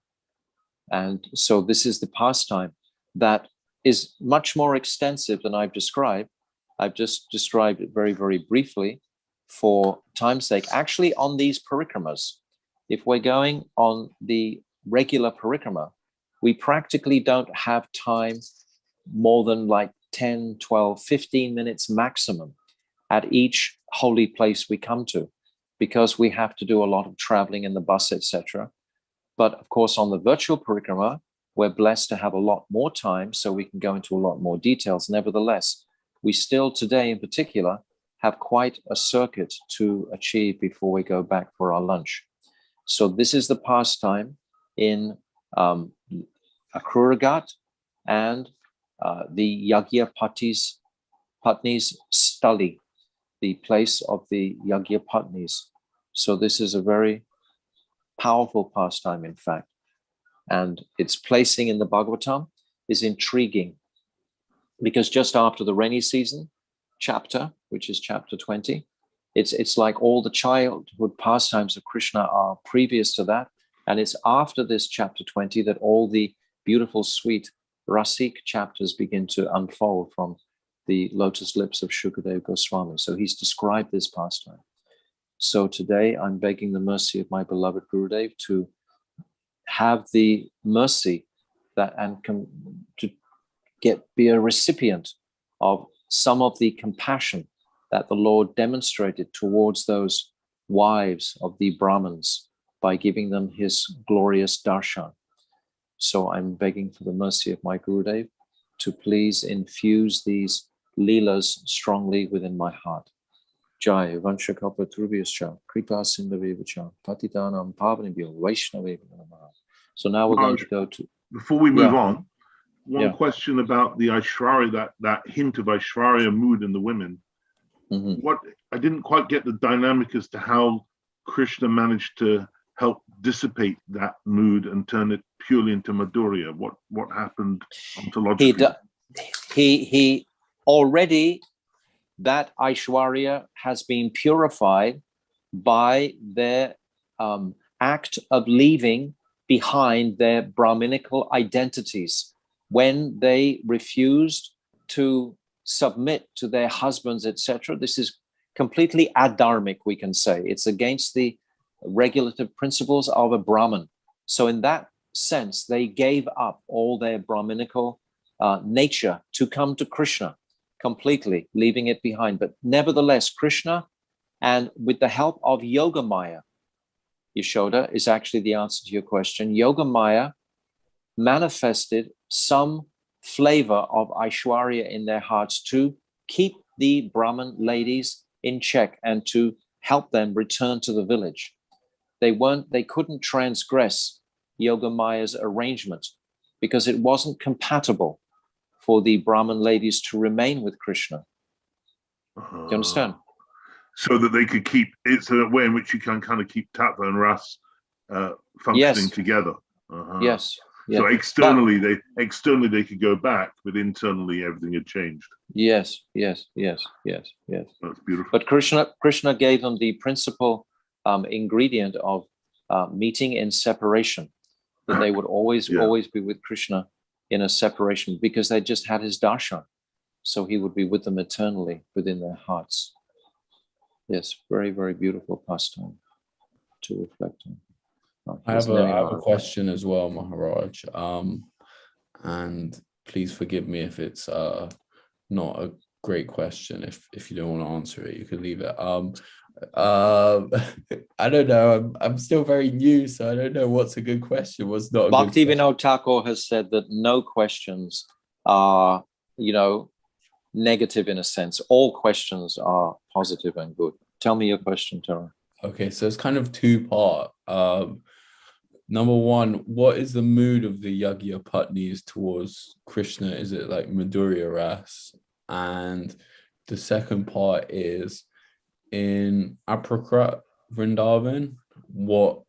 And so this is the pastime that is much more extensive than I've described. I've just described it very, very briefly for time's sake. Actually, on these parikramas, if we're going on the regular parikrama, we practically don't have time more than like 10, 12, 15 minutes maximum at each holy place we come to, because we have to do a lot of traveling in the bus, etc. But of course, on the virtual parikrama, we're blessed to have a lot more time, so we can go into a lot more details. Nevertheless, we still today in particular have quite a circuit to achieve before we go back for our lunch. So this is the pastime in Akruragat and the Yagya Patni's Stali, the place of the Yagya Patnis. So this is a very powerful pastime, in fact. And its placing in the Bhagavatam is intriguing, because just after the rainy season chapter, which is chapter 20, it's like all the childhood pastimes of Krishna are previous to that. And it's after this chapter 20 that all the beautiful, sweet Rasik chapters begin to unfold from the lotus lips of Shukadeva Goswami. So he's described this pastime. So today I'm begging the mercy of my beloved Gurudev to have the mercy that to be a recipient of some of the compassion that the Lord demonstrated towards those wives of the Brahmins by giving them his glorious darshan. So I'm begging for the mercy of my Gurudev to please infuse these leelas strongly within my heart. Jai Vanshakapa Trubhyascha Kripa Sindhavevacha Patitanam Pavanibhyo Vaishnavebhyo Namaha. So now we're going to go to... Before we move on, one question about the Aishwarya, that hint of Aishwarya mood in the women. What I didn't quite get the dynamic as to how Krishna managed to help dissipate that mood and turn it purely into Madhurya. What happened ontologically? He already, that Aishwarya has been purified by their act of leaving behind their Brahminical identities. When they refused to submit to their husbands, etc., this is completely adharmic, we can say. It's against the regulative principles of a Brahmin. So in that sense, they gave up all their Brahminical nature to come to Krishna completely, leaving it behind. But nevertheless, Krishna, and with the help of Yogamaya, Yashoda is actually the answer to your question. Yogamaya manifested some flavor of Aishwarya in their hearts to keep the Brahmin ladies in check and to help them return to the village. They couldn't transgress Yogamaya's arrangement because it wasn't compatible for the Brahmin ladies to remain with Krishna. Do you understand? So that they could keep, it's a way in which you can kind of keep Tattva and Ras functioning together. Yes. So externally they could go back, but internally everything had changed. Yes. That's beautiful. But Krishna gave them the principal ingredient of meeting in separation, that they would always be with Krishna in a separation, because they just had his darshan. So he would be with them eternally within their hearts. Yes, very, very beautiful pastime to reflect on. I have a question as well, Maharaj. And please forgive me if it's not a great question. If you don't want to answer it, you can leave it. I don't know. I'm still very new, so I don't know what's a good question. What's not a Bhakti good question. Vinod Thakur has said that no questions are, negative in a sense. All questions are positive and good. Tell me your question, Tara. Okay, so it's kind of two-part. Number one, what is the mood of the Yagya Patnis towards Krishna? Is it like Madhurya Ras? And the second part is, in Aprokrat Vrindavan, what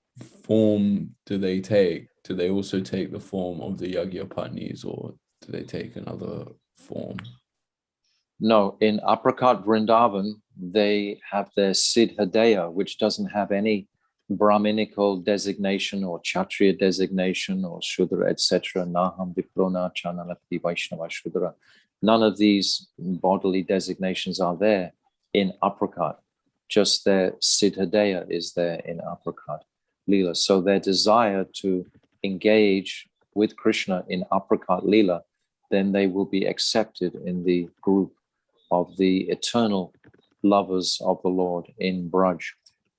form do they take? Do they also take the form of the Yagya Patnis, or do they take another form? No, in Aprokrat Vrindavan, they have their Siddhadeya, which doesn't have any Brahminical designation or Kshatriya designation or Shudra, etc. Naham Viprona Chanalakti Vaishnava Shudra. None of these bodily designations are there in Apricot. Just their Siddhadeya is there in Apricot Leela. So their desire to engage with Krishna in Apricot Leela, then they will be accepted in the group of the eternal lovers of the Lord in Braj.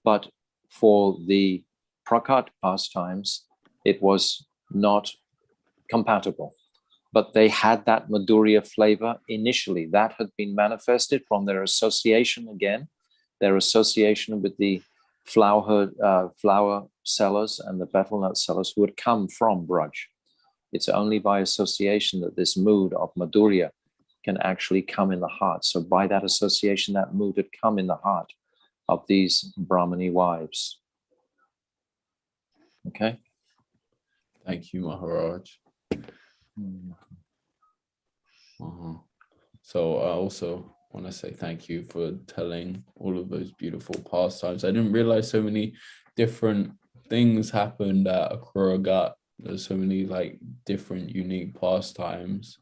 But for the Prakat pastimes, it was not compatible. But they had that Madhurya flavor initially. That had been manifested from their association again, their association with the flower sellers and the betel nut sellers who had come from Braj. It's only by association that this mood of Madhurya can actually come in the heart. So by that association, that mood had come in the heart of these Brahmani wives. Okay? Thank you, Maharaj. So I also want to say thank you for telling all of those beautiful pastimes. I didn't realize so many different things happened at Akrura Ghat. There's so many like different unique pastimes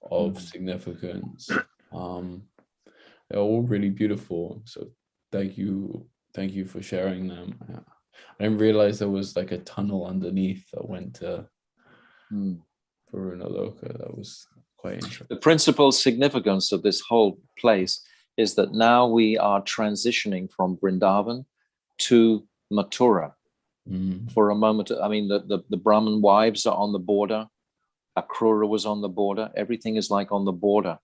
of significance. They're all really beautiful. So thank you for sharing them. I didn't realize there was like a tunnel underneath that went to Varuna Loka. That was quite interesting. The principal significance of this whole place is that now we are transitioning from Vrindavan to Mathura. For a moment, I mean, the Brahmin wives are on the border. Akrura was on the border. Everything is like on the border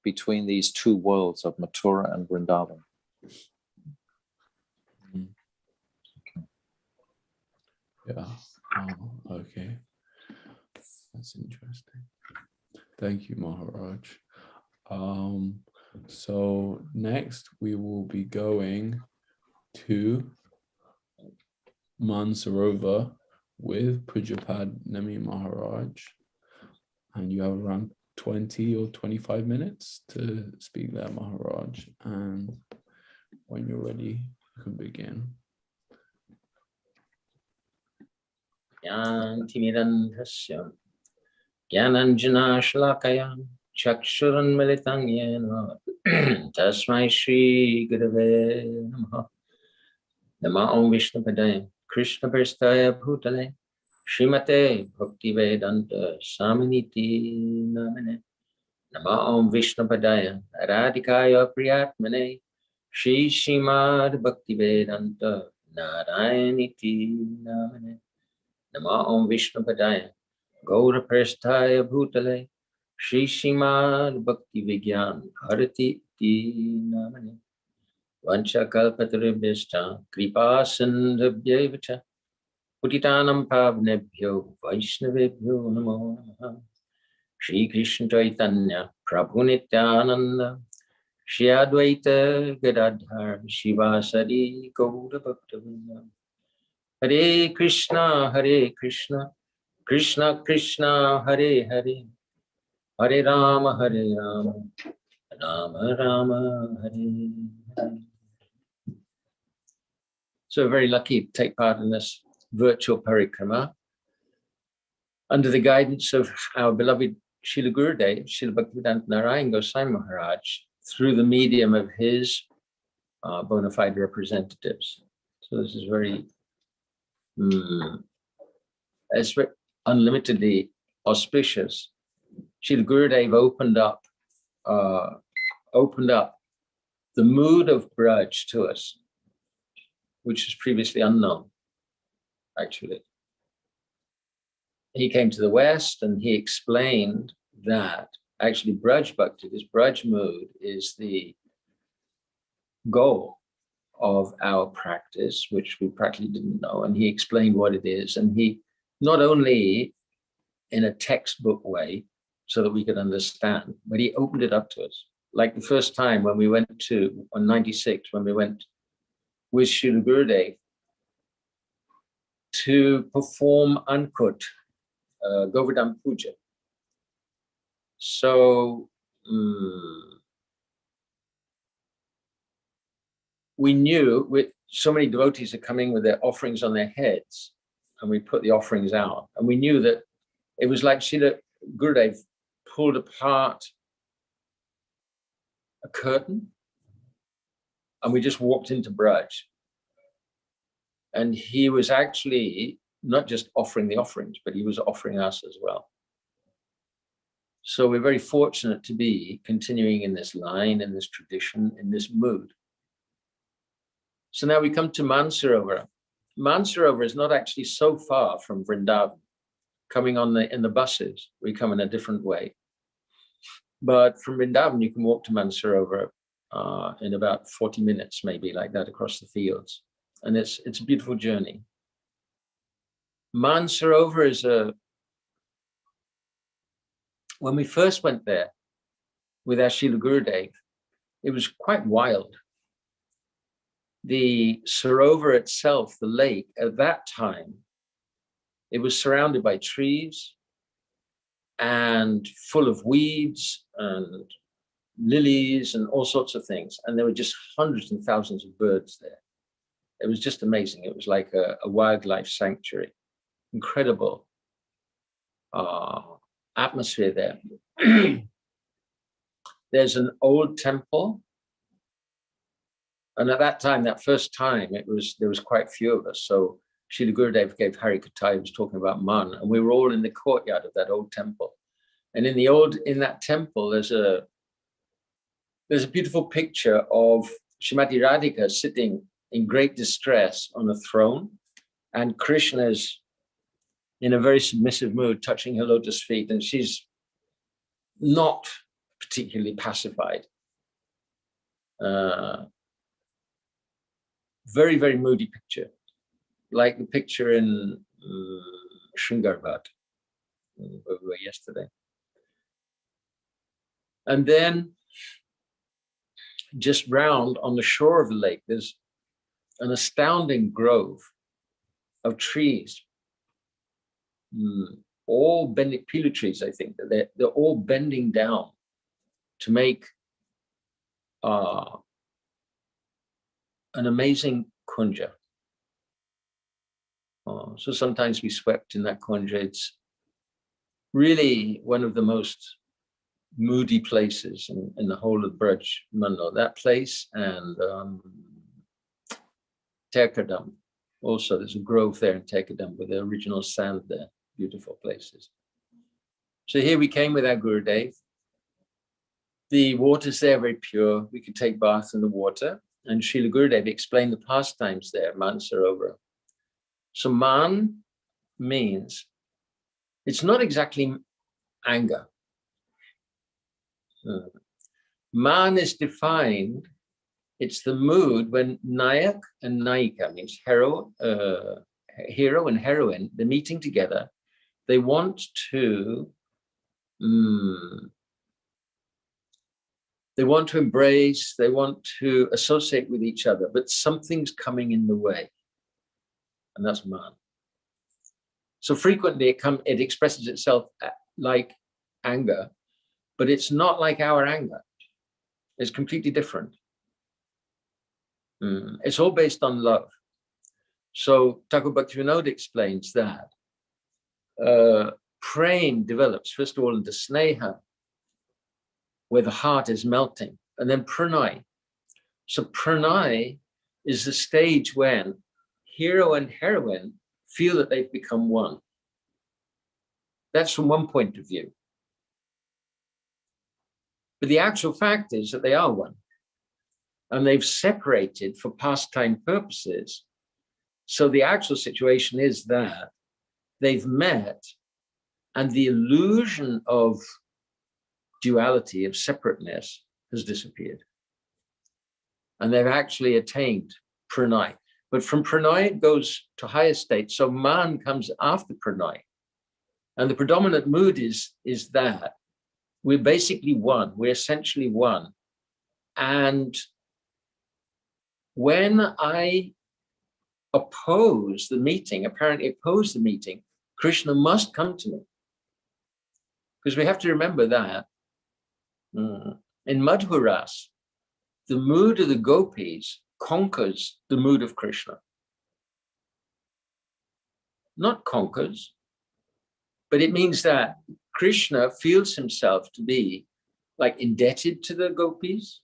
between these two worlds of Mathura and Vrindavan. Yeah. Okay. That's interesting. Thank you, Maharaj. So next we will be going to Mansarovar with Pujapad Nemi Maharaj, and you have around 20 or 25 minutes to speak there, Maharaj, and when you're ready you can begin. Yantimirandhasya Gyananjana Shlakaya Chakshuran Militang Yena Tasmai Shri Gurave Namaha Nama Om Vishnu Padaya Krishna Prestaya Bhutale Srimate Bhakti Vedanta Saminiti Namane Nama Om Vishnu Padaya Radhikaya Priyatmane Shri Srimad Bhakti Vedanta Narayaniti Namane Nama Om Vishnu Padaya Gaura Prasthaya Bhutale Shri Srimad Bhakti Vigyan Bharati Ti Namane Vancha Kalpataribhishta Kripa Sindhabhyevacha Putitanam Pavnebhyo Vaishnavebhyo Namo Namaha Shri Krishna Chaitanya Prabhu Nityananda Shri Advaita Gadadhar Shivasari Gaura Bhaktavinda Hare Krishna Krishna Krishna Hare Hare Hare Rama Rama Rama Hare Hare. So very lucky to take part in this virtual parikrama under the guidance of our beloved Srila Gurudev, Srila Bhaktivedanta Narayan Goswami Maharaj, through the medium of his bona fide representatives. So this is very it's unlimitedly auspicious. Srila Gurudev opened up the mood of Braj to us, which was previously unknown, actually. He came to the West and he explained that actually Braj Bhakti, this Braj mood, is the goal of our practice, which we practically didn't know. And he explained what it is. And he not only in a textbook way so that we could understand, but he opened it up to us. Like the first time when we went on 96, when we went with Srila Gurudev to perform Ankut, Govardhan Puja. So we knew with so many devotees are coming with their offerings on their heads, and we put the offerings out, and we knew that it was like Srila Gurudev pulled apart a curtain, and we just walked into Braj. And he was actually not just offering the offerings, but he was offering us as well. So we're very fortunate to be continuing in this line, in this tradition, in this mood. So now we come to Mansarovar. Mansarovar is not actually so far from Vrindavan. Coming in the buses, we come in a different way. But from Vrindavan, you can walk to Mansarovar in about 40 minutes, maybe like that, across the fields. And it's a beautiful journey. Mansarovar is when we first went there with our Srila Gurudev, it was quite wild. The Sarovar itself, the lake, at that time, it was surrounded by trees and full of weeds and lilies and all sorts of things. And there were just hundreds and thousands of birds there. It was just amazing. It was like a wildlife sanctuary. Incredible atmosphere there. There's an old temple. And at that time, that first time, there was quite a few of us. So Srila Gurudev gave Harikatha, he was talking about Man, and we were all in the courtyard of that old temple. And in that temple, there's a beautiful picture of Srimati Radhika sitting in great distress on a throne, and Krishna's in a very submissive mood, touching her lotus feet, and she's not particularly pacified. Very, very moody picture, like the picture in Shringarvat, where we were yesterday. And then just round on the shore of the lake, there's an astounding grove of trees, all bending, pilu trees, I think. They're all bending down to make an amazing kunja. So sometimes we swept in that kunja. It's really one of the most moody places in the whole of Braj Mandal. That place and Tekadam. Also, there's a grove there in Tekadam with the original sand there. Beautiful places. So here we came with our Gurudev. The water's there very pure. We could take baths in the water. And Srila Gurudev explained the pastimes there, Mansarovar. So Man means, it's not exactly anger. Man is defined, it's the mood when Nayak and Nayika, means hero and heroine, they're meeting together. They want to embrace, they want to associate with each other, but something's coming in the way. And that's Man. So frequently it expresses itself like anger, but it's not like our anger. It's completely different. It's all based on love. So Thakur Bhaktivinoda explains that prem develops, first of all, into sneha, where the heart is melting, and then pranay. So pranay is the stage when hero and heroine feel that they've become one. That's from one point of view. But the actual fact is that they are one. And they've separated for pastime purposes. So the actual situation is that they've met and the illusion of duality, of separateness, has disappeared. And they've actually attained pranay. But from pranay, it goes to higher states. So Man comes after pranay. And the predominant mood is that we're basically one. We're essentially one. And when I oppose the meeting, apparently oppose the meeting, Krishna must come to me. Because we have to remember that in Madhuras, the mood of the gopis conquers the mood of Krishna. Not conquers, but it means that Krishna feels himself to be like indebted to the gopis,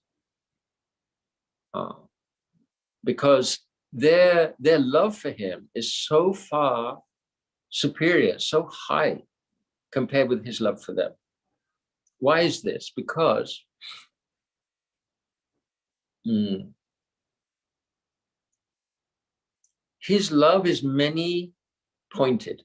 because their love for him is so far superior, so high compared with his love for them. Why is this? Because his love is many pointed.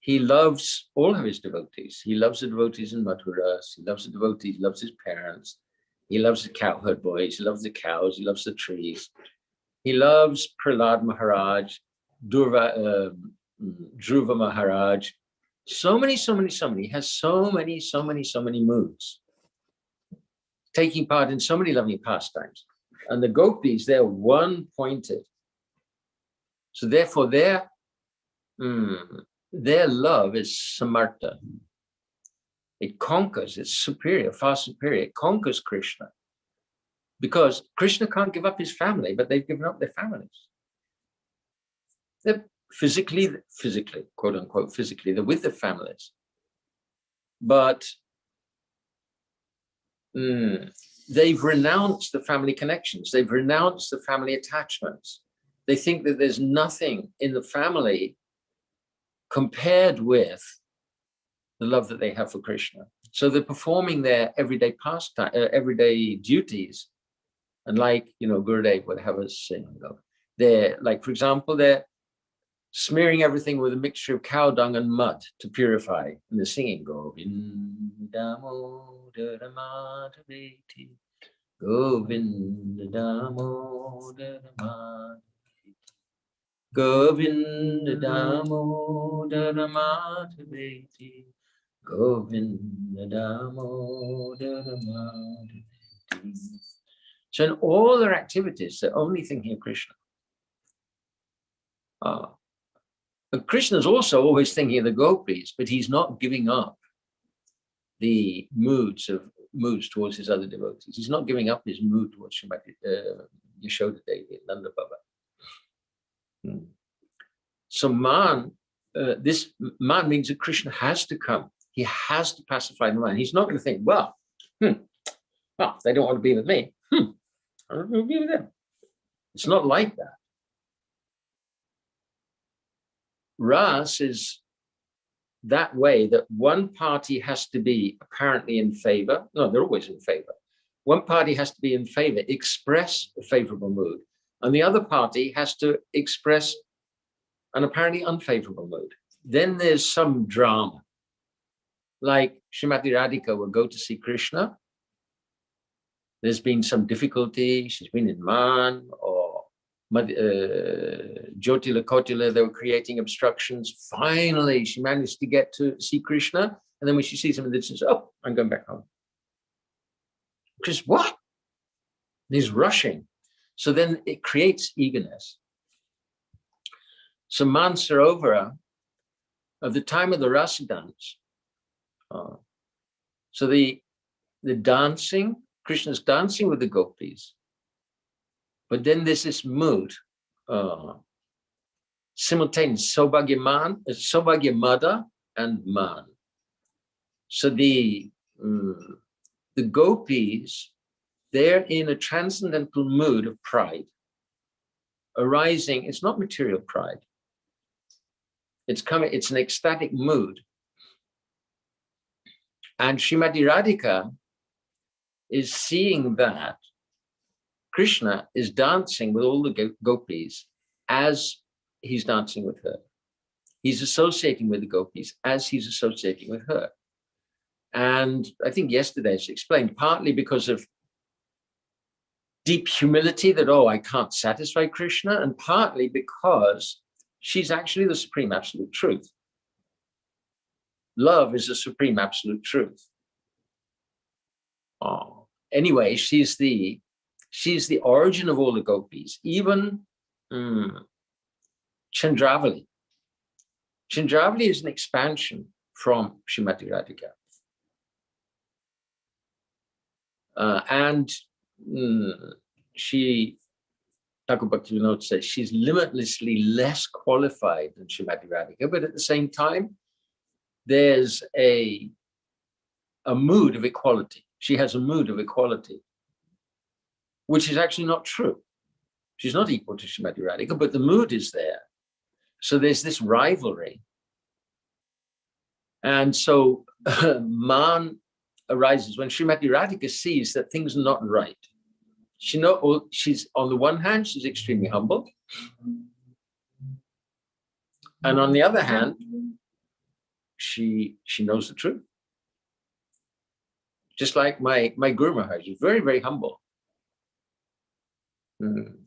He loves all of his devotees. He loves the devotees in Mathura. He loves the devotees. He loves his parents. He loves the cowherd boys. He loves the cows. He loves the trees. He loves Prahlad Maharaj, Dhruva Maharaj. So many. He has so many moods, taking part in so many lovely pastimes. And the gopis, they're one-pointed. So therefore, their love is samartha. It conquers, it's superior, far superior. It conquers Krishna. Because Krishna can't give up his family, but they've given up their families. They're physically, quote unquote, physically, they're with their families. But they've renounced the family connections. They've renounced the family attachments. They think that there's nothing in the family compared with the love that they have for Krishna. So they're performing their everyday pastime, everyday duties. And like, Gurudev would have us sing. They're like, for example, they're smearing everything with a mixture of cow dung and mud to purify. And they're singing, Govindamodaramadhaveti, Govindamodaramadhaveti, Govindamodaramadhaveti, Govindamodaramadhaveti. So in all their activities, they're only thinking of Krishna. But Krishna is also always thinking of the gopis, but he's not giving up the moods towards his other devotees. He's not giving up his mood towards Yashoda Devi, Nanda Baba. So this man means that Krishna has to come. He has to pacify the mind. He's not going to think, well, they don't want to be with me. I don't want to be with them. It's not like that. Ras is that way that one party has to be apparently in favor. No, they're always in favor. One party has to be in favor, express a favorable mood, and the other party has to express an apparently unfavorable mood. Then there's some drama. Like Srimati Radhika will go to see Krishna. There's been some difficulty. She's been in Man, or Jyotila Kotila, they were creating obstructions. Finally, she managed to get to see Krishna. And then when she sees him in the distance, oh, I'm going back home. Because what? And he's rushing. So then it creates eagerness. So Mansarovara, of the time of the rasa dance, so the dancing, Krishna's dancing with the gopis, but then there's this mood, simultaneous, Saubhagyamada and Man. So the gopis, they're in a transcendental mood of pride, arising. It's not material pride. It's an ecstatic mood. And Srimati Radhika is seeing that Krishna is dancing with all the gopis as he's dancing with her. He's associating with the gopis as he's associating with her. And I think yesterday she explained, partly because of deep humility that, oh, I can't satisfy Krishna, and partly because she's actually the supreme absolute truth. Love is the supreme absolute truth. Anyway, she's the origin of all the gopis, even Chandravali. Chandravali is an expansion from Srimati Radhika. And Thakur Bhaktivinoda says, she's limitlessly less qualified than Srimati Radhika, but at the same time, there's a mood of equality. She has a mood of equality, which is actually not true. She's not equal to Srimati Radhika, but the mood is there. So there's this rivalry. And so man arises when Srimati Radhika sees that things are not right. She's, on the one hand, she's extremely humble. And on the other hand, she knows the truth. Just like my Guru Maharaj, he's very, very humble.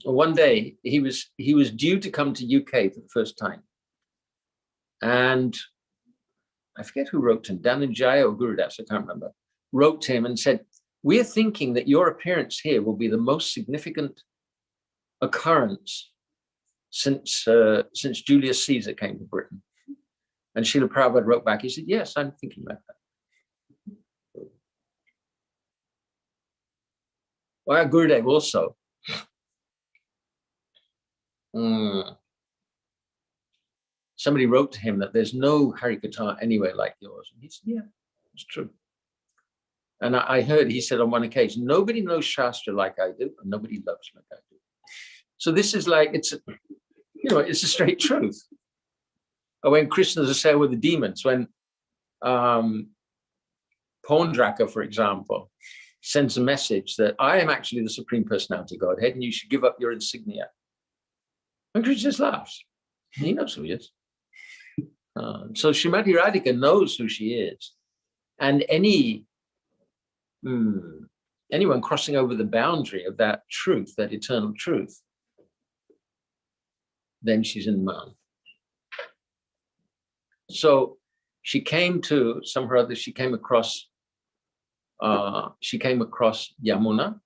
One day he was due to come to UK for the first time. And I forget who wrote to him, Dhananjaya or Gurudas, I can't remember, wrote to him and said, we're thinking that your appearance here will be the most significant occurrence since Julius Caesar came to Britain. And Srila Prabhupada wrote back, he said, yes, I'm thinking like that. Well, Gurudev also. Somebody wrote to him that there's no Harikatha anywhere like yours. And he said, yeah, it's true. And I heard, he said on one occasion, nobody knows Shastra like I do, and nobody loves like I do. So this is like, it's a straight truth. Or when Krishna's affair with the demons, when Paundraka, for example, sends a message that I am actually the Supreme Personality Godhead, and you should give up your insignia. And Krishna just laughs. He knows who he is. So Srimati Radhika knows who she is. And anyone crossing over the boundary of that truth, that eternal truth, then she's in man. So she came to somehow or other, she came across Yamuna.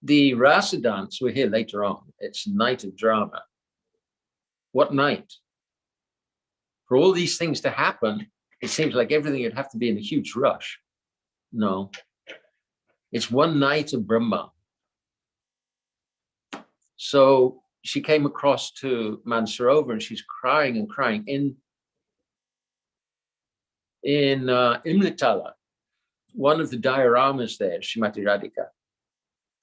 The Rasa dance, we're here later on. It's a night of drama. What night? For all these things to happen, it seems like everything would have to be in a huge rush. No. It's one night of Brahma. So she came across to Mansarovar and she's crying and crying. In Imlitala, one of the dioramas there, Srimati Radhika,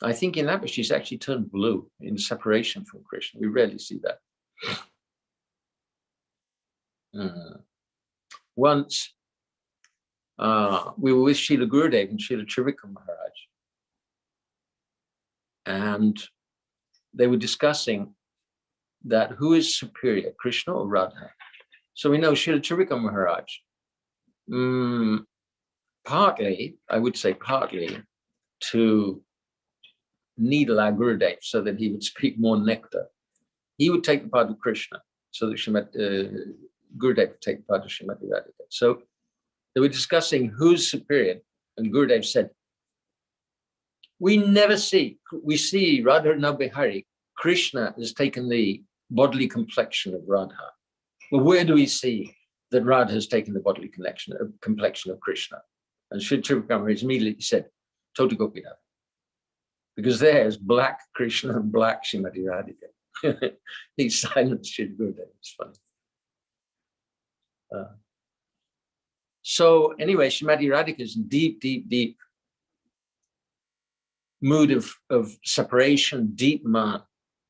I think in that, but she's actually turned blue in separation from Krishna. We rarely see that. Once we were with Srila Gurudev and Srila Trivikram Maharaj, and they were discussing that who is superior, Krishna or Radha? So we know Srila Trivikram Maharaj, partly, I would say partly, to needle our Gurudev so that he would speak more nectar. He would take the part of Krishna so that Gurudev would take the part of Srimati Radhika. So they were discussing who's superior, and Gurudev said, we see Radha Nabihari, Krishna has taken the bodily complexion of Radha. Well, where do we see that Radha has taken the bodily complexion of Krishna? And Sri Trivikram immediately said, Tota Gopinath. Because there's black Krishna and black Srimati Radhika. He silenced Sri Gurudev. It's funny. So anyway, Srimati Radhika's deep, deep, deep mood of separation, deep man.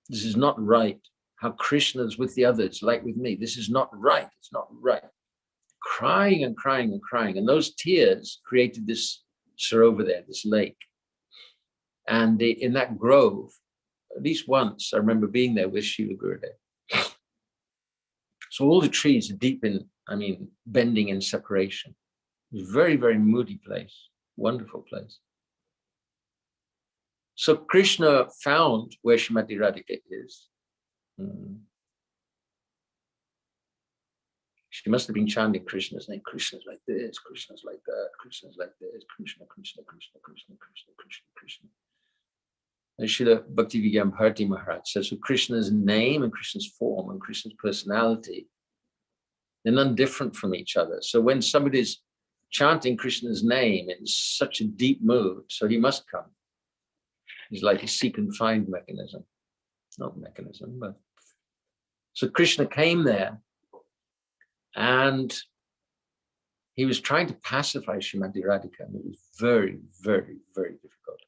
This is not right. How Krishna's with the others, like with me. This is not right. It's not right. Crying and crying and crying. And those tears created this sarovar there, this lake. And in that grove, at least once, I remember being there with Srila Gurudev. So all the trees are deep in, bending in separation. It's a very, very moody place, wonderful place. So Krishna found where Srimati Radhika is. She must have been chanting Krishna's name. Krishna's like this, Krishna's like that, Krishna's like this, Krishna, Krishna, Krishna, Krishna, Krishna, Krishna, Krishna. And Srila Bhaktivedanta Bharati Maharaj says, so Krishna's name and Krishna's form and Krishna's personality, they're none different from each other. So when somebody's chanting Krishna's name in such a deep mood, so he must come. He's like a seek and find mechanism. Not mechanism, but so Krishna came there and he was trying to pacify Srimati Radhika, and it was very, very, very difficult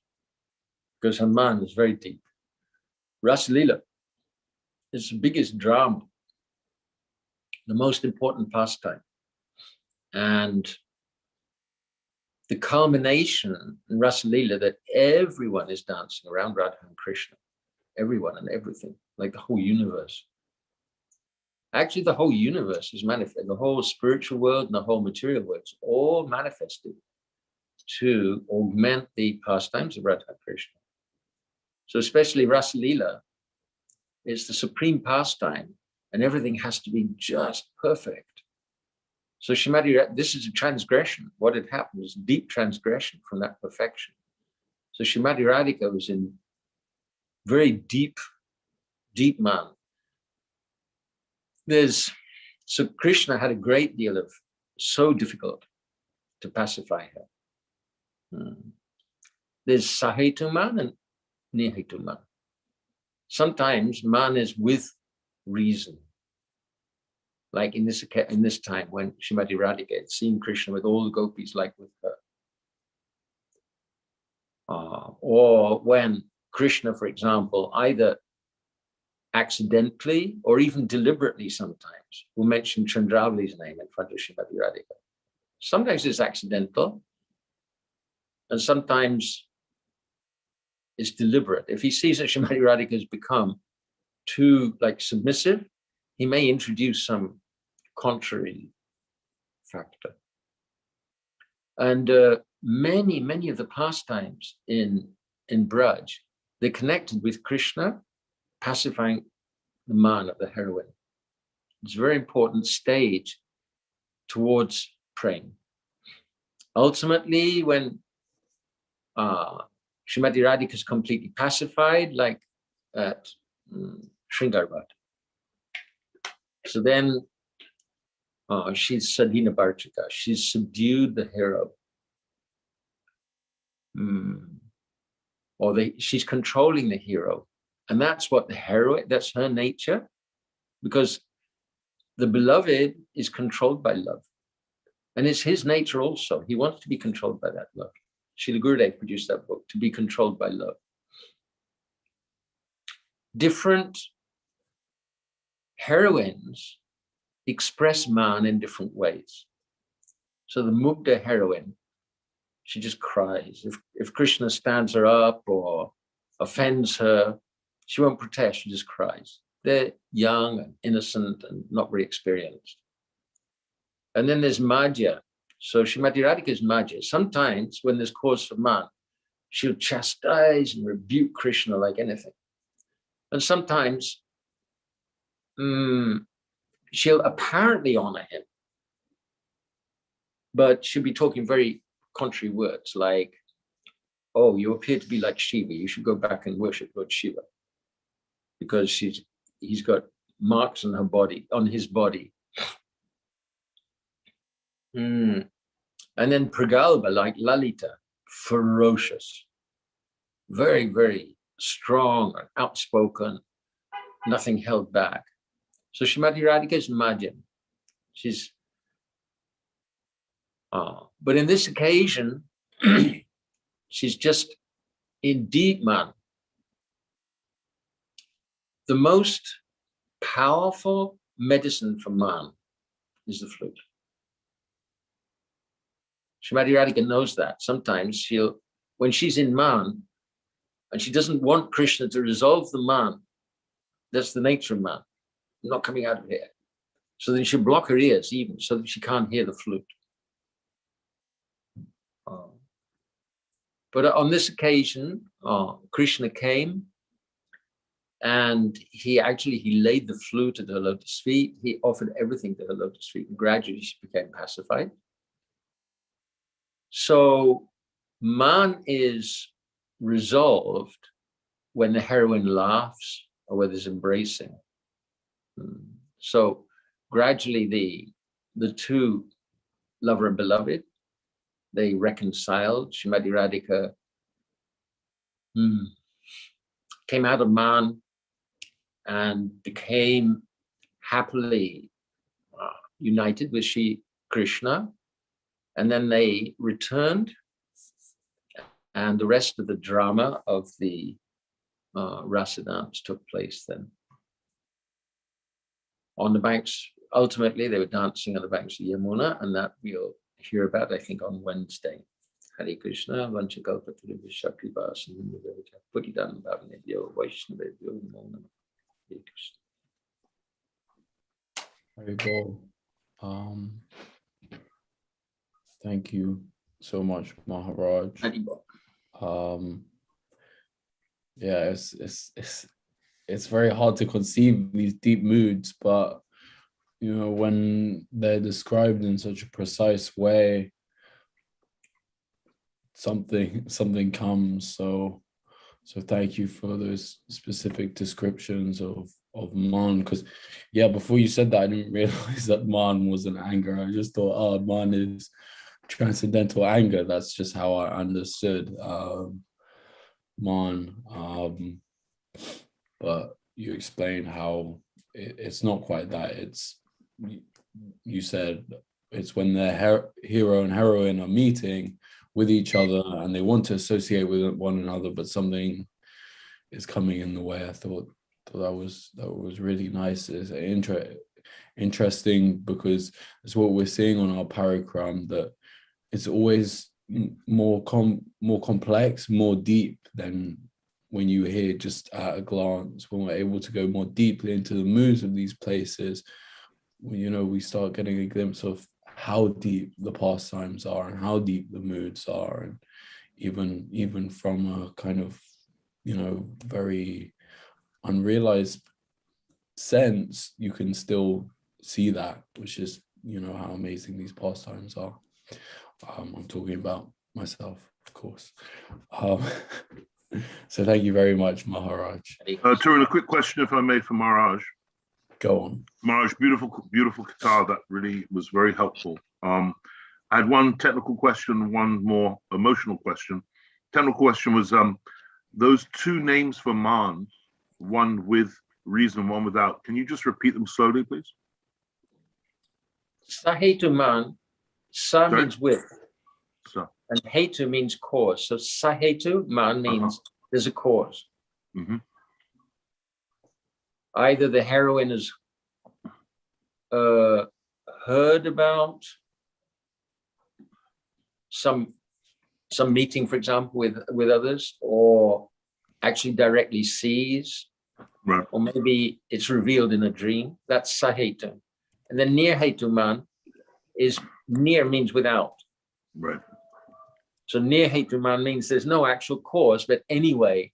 because her mind was very deep. Rasa Leela is the biggest drama, the most important pastime, and the culmination in Rasa Leela that everyone is dancing around Radha and Krishna, everyone and everything, like the whole universe. Actually, the whole universe is manifest. The whole spiritual world and the whole material world is all manifested to augment the pastimes of Radha and Krishna. So especially Rasa Leela is the supreme pastime, and everything has to be just perfect. So Srimati, this is a transgression. What had happened is deep transgression from that perfection. So Srimati Radhika was in very deep, deep man. So Krishna had a great deal of, so difficult to pacify her. There's Sahetu man and Nihetu man. Sometimes man is with reason. Like in this time when Srimati Radhika had seen Krishna with all the gopis like with her. Or when Krishna, for example, either accidentally or even deliberately sometimes will mention Chandravali's name in front of Srimati Radhika. Sometimes it's accidental and sometimes it's deliberate. If he sees that Srimati Radhika has become too submissive, he may introduce some contrary factor. And many of the pastimes in Braj, they're connected with Krishna pacifying the man of the heroine. It's a very important stage towards praying. Ultimately, when Srimati Radhika is completely pacified, like at Shringarvat, so then she's Sadhina Barchika. She's subdued the hero. She's controlling the hero. And that's what the heroine, that's her nature, because the beloved is controlled by love. And it's his nature also. He wants to be controlled by that love. Srila Gurudev produced that book, To Be Controlled by Love. Different heroines express man in different ways. So the Mugdha heroine, she just cries. If Krishna stands her up or offends her, she won't protest, she just cries. They're young and innocent and not very experienced. And then there's Madhya. So Srimati Radhika is Madhya. Sometimes when there's cause for man, she'll chastise and rebuke Krishna like anything. And sometimes she'll apparently honor him, but she'll be talking very contrary words like, oh, you appear to be like Shiva, you should go back and worship Lord Shiva, because he's got marks on her body, on his body. And then Pragalbha, like Lalita, ferocious, very, very strong and outspoken, nothing held back. So Srimati Radhika is Madhyam. She's, but in this occasion, she's just in deep man. The most powerful medicine for man is the flute. Srimati Radhika knows that. Sometimes when she's in man, and she doesn't want Krishna to resolve the man, that's the nature of man, not coming out of here. So then she'll block her ears even so that she can't hear the flute. But on this occasion, Krishna came and he laid the flute at her lotus feet. He offered everything to her lotus feet, and gradually she became pacified. So man is resolved when the heroine laughs or when there's embracing. So gradually the two, lover and beloved, they reconciled. Srimati Radhika came out of Man and became happily united with Shri Krishna. And then they returned, and the rest of the drama of the Rasa dance took place then. On the banks, ultimately, they were dancing on the banks of Yamuna, and that we'll hear about, I think, on Wednesday. Hare Krishna, Vanchakalpa Tarubhasya Kripasa Sindhuvekha Putitan Bhavanebhyo Vaishnavebhyo Namo Namah. Hare Krishna. Very cool. Thank you so much, Maharaj. Haribol. Yeah, it's very hard to conceive these deep moods, but you know, when they're described in such a precise way, something comes. So thank you for those specific descriptions of Man, because yeah, before you said that, I didn't realize that Man was an anger. I just thought, oh, Man is transcendental anger. That's just how I understood Man. But you explained how it's not quite that. It's, you said it's when the hero and heroine are meeting with each other and they want to associate with one another, but something is coming in the way. I thought that was really nice. It's interesting because it's what we're seeing on our parikram, that it's always more complex, more deep than when you hear just at a glance. When we're able to go more deeply into the moods of these places, you know, we start getting a glimpse of how deep the pastimes are and how deep the moods are, and even from a kind of, you know, very unrealized sense, you can still see that, which is, you know, how amazing these pastimes are. I'm talking about myself, of course. So thank you very much, Maharaj. Tarun, a quick question, if I may, for Maharaj. Go on. Maharaj, beautiful guitar. That really was very helpful. I had one technical question, one more emotional question. Technical question was those two names for Man, one with reason, one without. Can you just repeat them slowly, please? Sahetu Man, Sa Sorry? means with, So, and Hetu means cause. So Sahetu Man means there's a cause. mhm. Either the heroine has heard about some meeting, for example, with others, or actually directly sees, Right. or maybe it's revealed in a dream. That's Sahetu. And then Near Hetu Man is, near means without. Right. So Near Hetu Man means there's no actual cause, but anyway,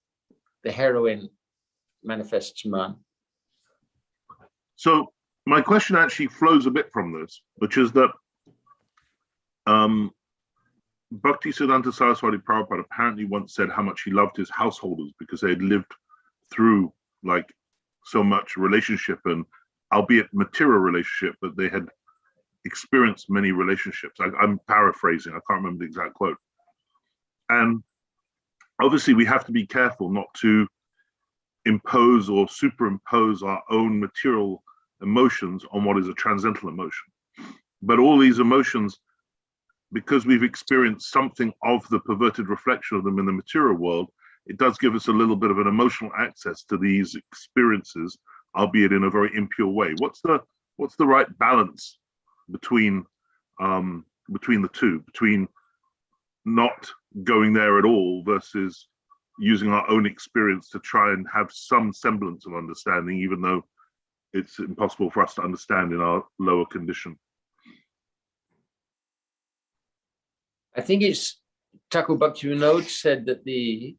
the heroine manifests Man. So my question actually flows a bit from this, which is that Bhakti Siddhanta Saraswati Prabhupada apparently once said how much he loved his householders because they had lived through like so much relationship, and albeit material relationship, but they had experienced many relationships. I'm paraphrasing, I can't remember the exact quote. And obviously we have to be careful not to impose or superimpose our own material emotions on what is a transcendental emotion. But all these emotions, because we've experienced something of the perverted reflection of them in the material world, it does give us a little bit of an emotional access to these experiences, albeit in a very impure way. What's the right balance between the two, between not going there at all versus using our own experience to try and have some semblance of understanding, even though it's impossible for us to understand in our lower condition? I think it's Thakur Bhaktivinoda said that the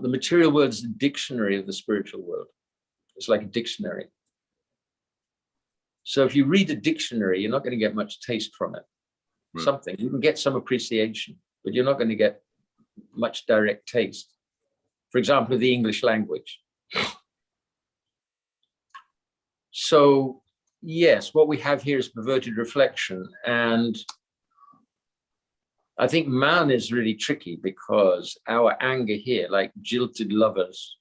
material world is the dictionary of the spiritual world. It's like a dictionary. So if you read a dictionary, you're not going to get much taste from it. Right. Something, you can get some appreciation, but you're not going to get much direct taste. For example, the English language. So yes, what we have here is perverted reflection. And I think man is really tricky because our anger here, like jilted lovers,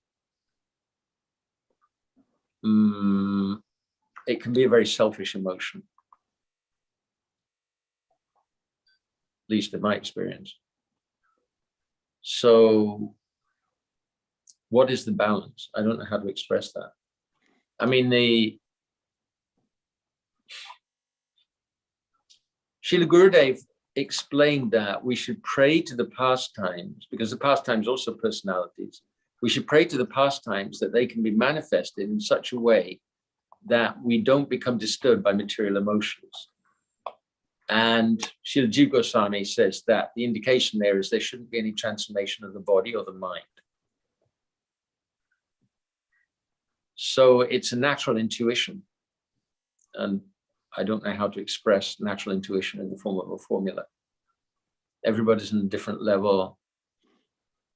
it can be a very selfish emotion, at least in my experience. So what is the balance? I don't know how to express that. I mean, Srila Gurudev explained that we should pray to the past times, because the past times also personalities. We should pray to the past times that they can be manifested in such a way that we don't become disturbed by material emotions. And Srila Jiva Goswami says that the indication there is there shouldn't be any transformation of the body or the mind. So it's a natural intuition. And I don't know how to express natural intuition in the form of a formula. Everybody's in a different level,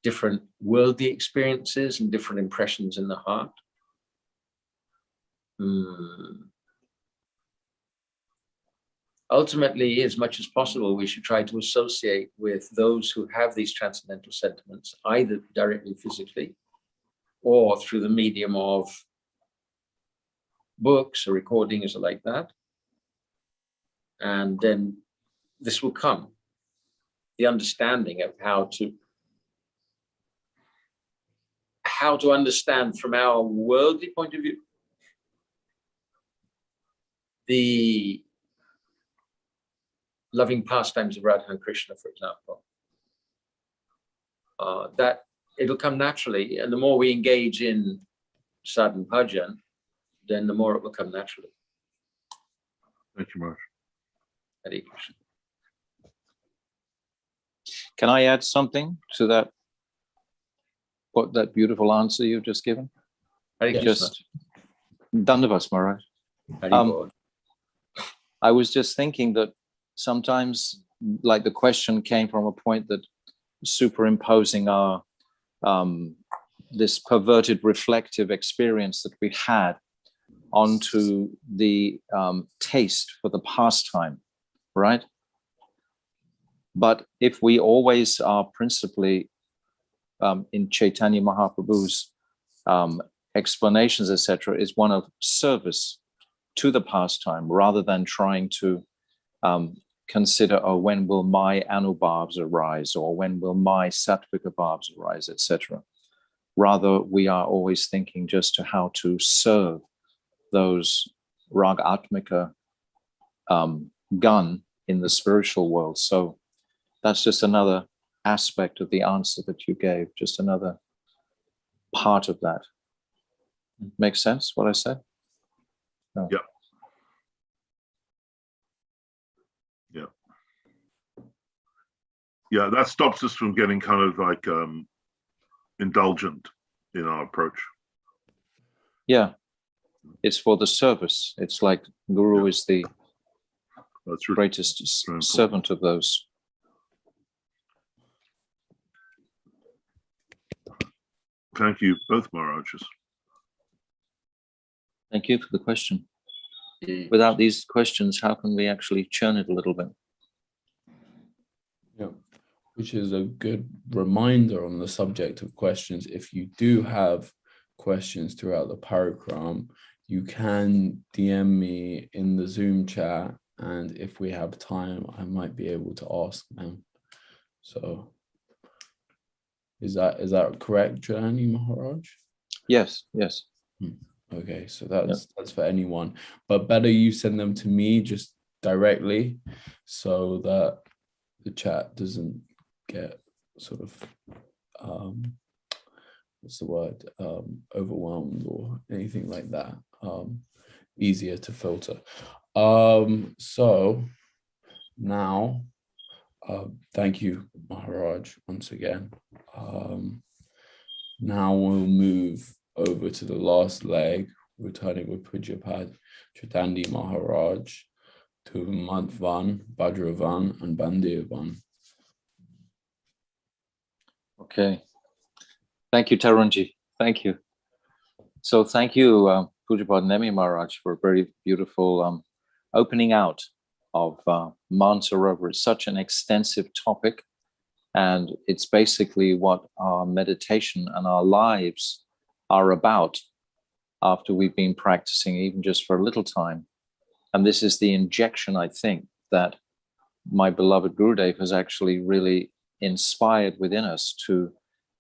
different worldly experiences and different impressions in the heart. Ultimately, as much as possible, we should try to associate with those who have these transcendental sentiments, either directly physically or through the medium of books or recordings or like that. And then this will come, the understanding of how to understand from our worldly point of view the loving pastimes of Radha and Krishna, for example. That it'll come naturally, and the more we engage in sadhana bhajan, then the more it will come naturally. Thank you, Maharaj. Hare Krishna. Can I add something to that? What that beautiful answer you've just given? Hare Krishna. Just Dandavas, Maharaj. Hare Krishna. I was just thinking that sometimes, like the question came from a point that superimposing our this perverted reflective experience that we had onto the taste for the pastime, right? But if we always are principally in Chaitanya Mahaprabhu's explanations, etc., is one of service to the pastime rather than trying to consider, oh, when will my anubhavs arise, or when will my sattvika bhavs arise, etc. Rather, we are always thinking just to how to serve those raga atmika gun in the spiritual world. So that's just another aspect of the answer that you gave, just another part of that. Makes sense what I said? No. Yeah. Yeah. Yeah, that stops us from getting kind of like indulgent in our approach. Yeah. It's for the service. It's like Guru is the That's really greatest servant of those. Thank you, both Maharajas. Thank you for the question. Without these questions, how can we actually churn it a little bit? Yeah, which is a good reminder on the subject of questions. If you do have questions throughout the parikram, you can DM me in the Zoom chat, and if we have time, I might be able to ask them. So is that correct, Janani Maharaj? Yes, yes. Okay, so that's for anyone, but better you send them to me just directly so that the chat doesn't get sort of what's the word, overwhelmed or anything like that. Easier to filter. So now thank you, Maharaj, once again. Now we'll move over to the last leg, returning with Pujapad Chaitanya Maharaj to Madhvan, Bhadravan, and Bandirvan. Okay. Thank you, Tarunji. Thank you. So thank you, Pujapad Nemi Maharaj for a very beautiful opening out of Mansarovar. It's such an extensive topic, and it's basically what our meditation and our lives are about after we've been practicing even just for a little time. And this is the injection, I think, that my beloved Gurudev has actually really inspired within us to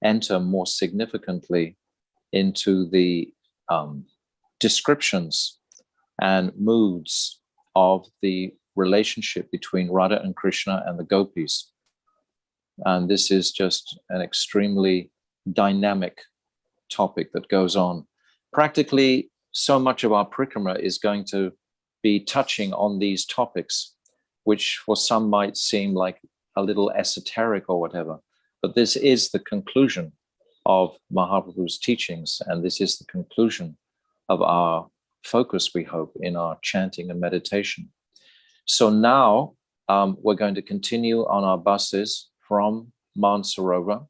enter more significantly into the descriptions and moods of the relationship between Radha and Krishna and the gopis. And this is just an extremely dynamic topic that goes on. Practically, so much of our parikrama is going to be touching on these topics, which for some might seem like a little esoteric or whatever. But this is the conclusion of Mahaprabhu's teachings, and this is the conclusion of our focus, we hope, in our chanting and meditation. So now we're going to continue on our buses from Mansarovar,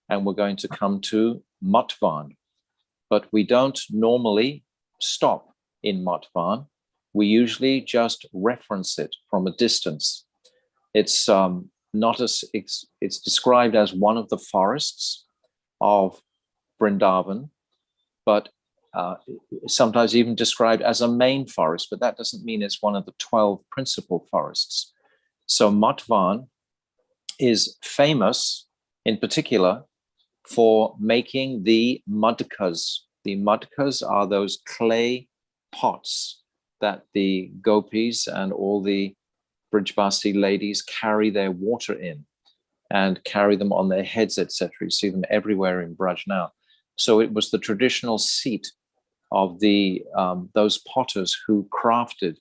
and we're going to come to Matvan. But we don't normally stop in Matvan. We usually just reference it from a distance. It's not as it's described as one of the forests of Vrindavan, but sometimes even described as a main forest, but that doesn't mean it's one of the 12 principal forests. So Matvan is famous in particular for making the madhkas. The madhkas are those clay pots that the gopis and all the Brijbasi ladies carry their water in and carry them on their heads, etc. You see them everywhere in Braj now. So it was the traditional seat of the those potters who crafted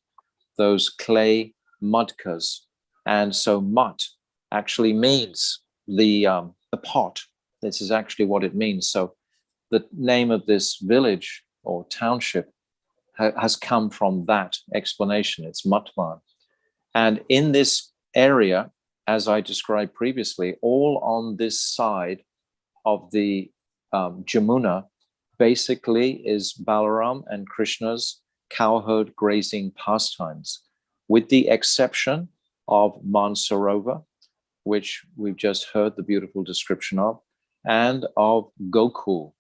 those clay madhkas. And so mat actually means the pot. This is actually what it means. So the name of this village or township has come from that explanation. It's Matvan. And in this area, as I described previously, all on this side of the Jamuna basically is Balaram and Krishna's cowherd grazing pastimes, with the exception of Mansarovar, which we've just heard the beautiful description of, and of Gokul,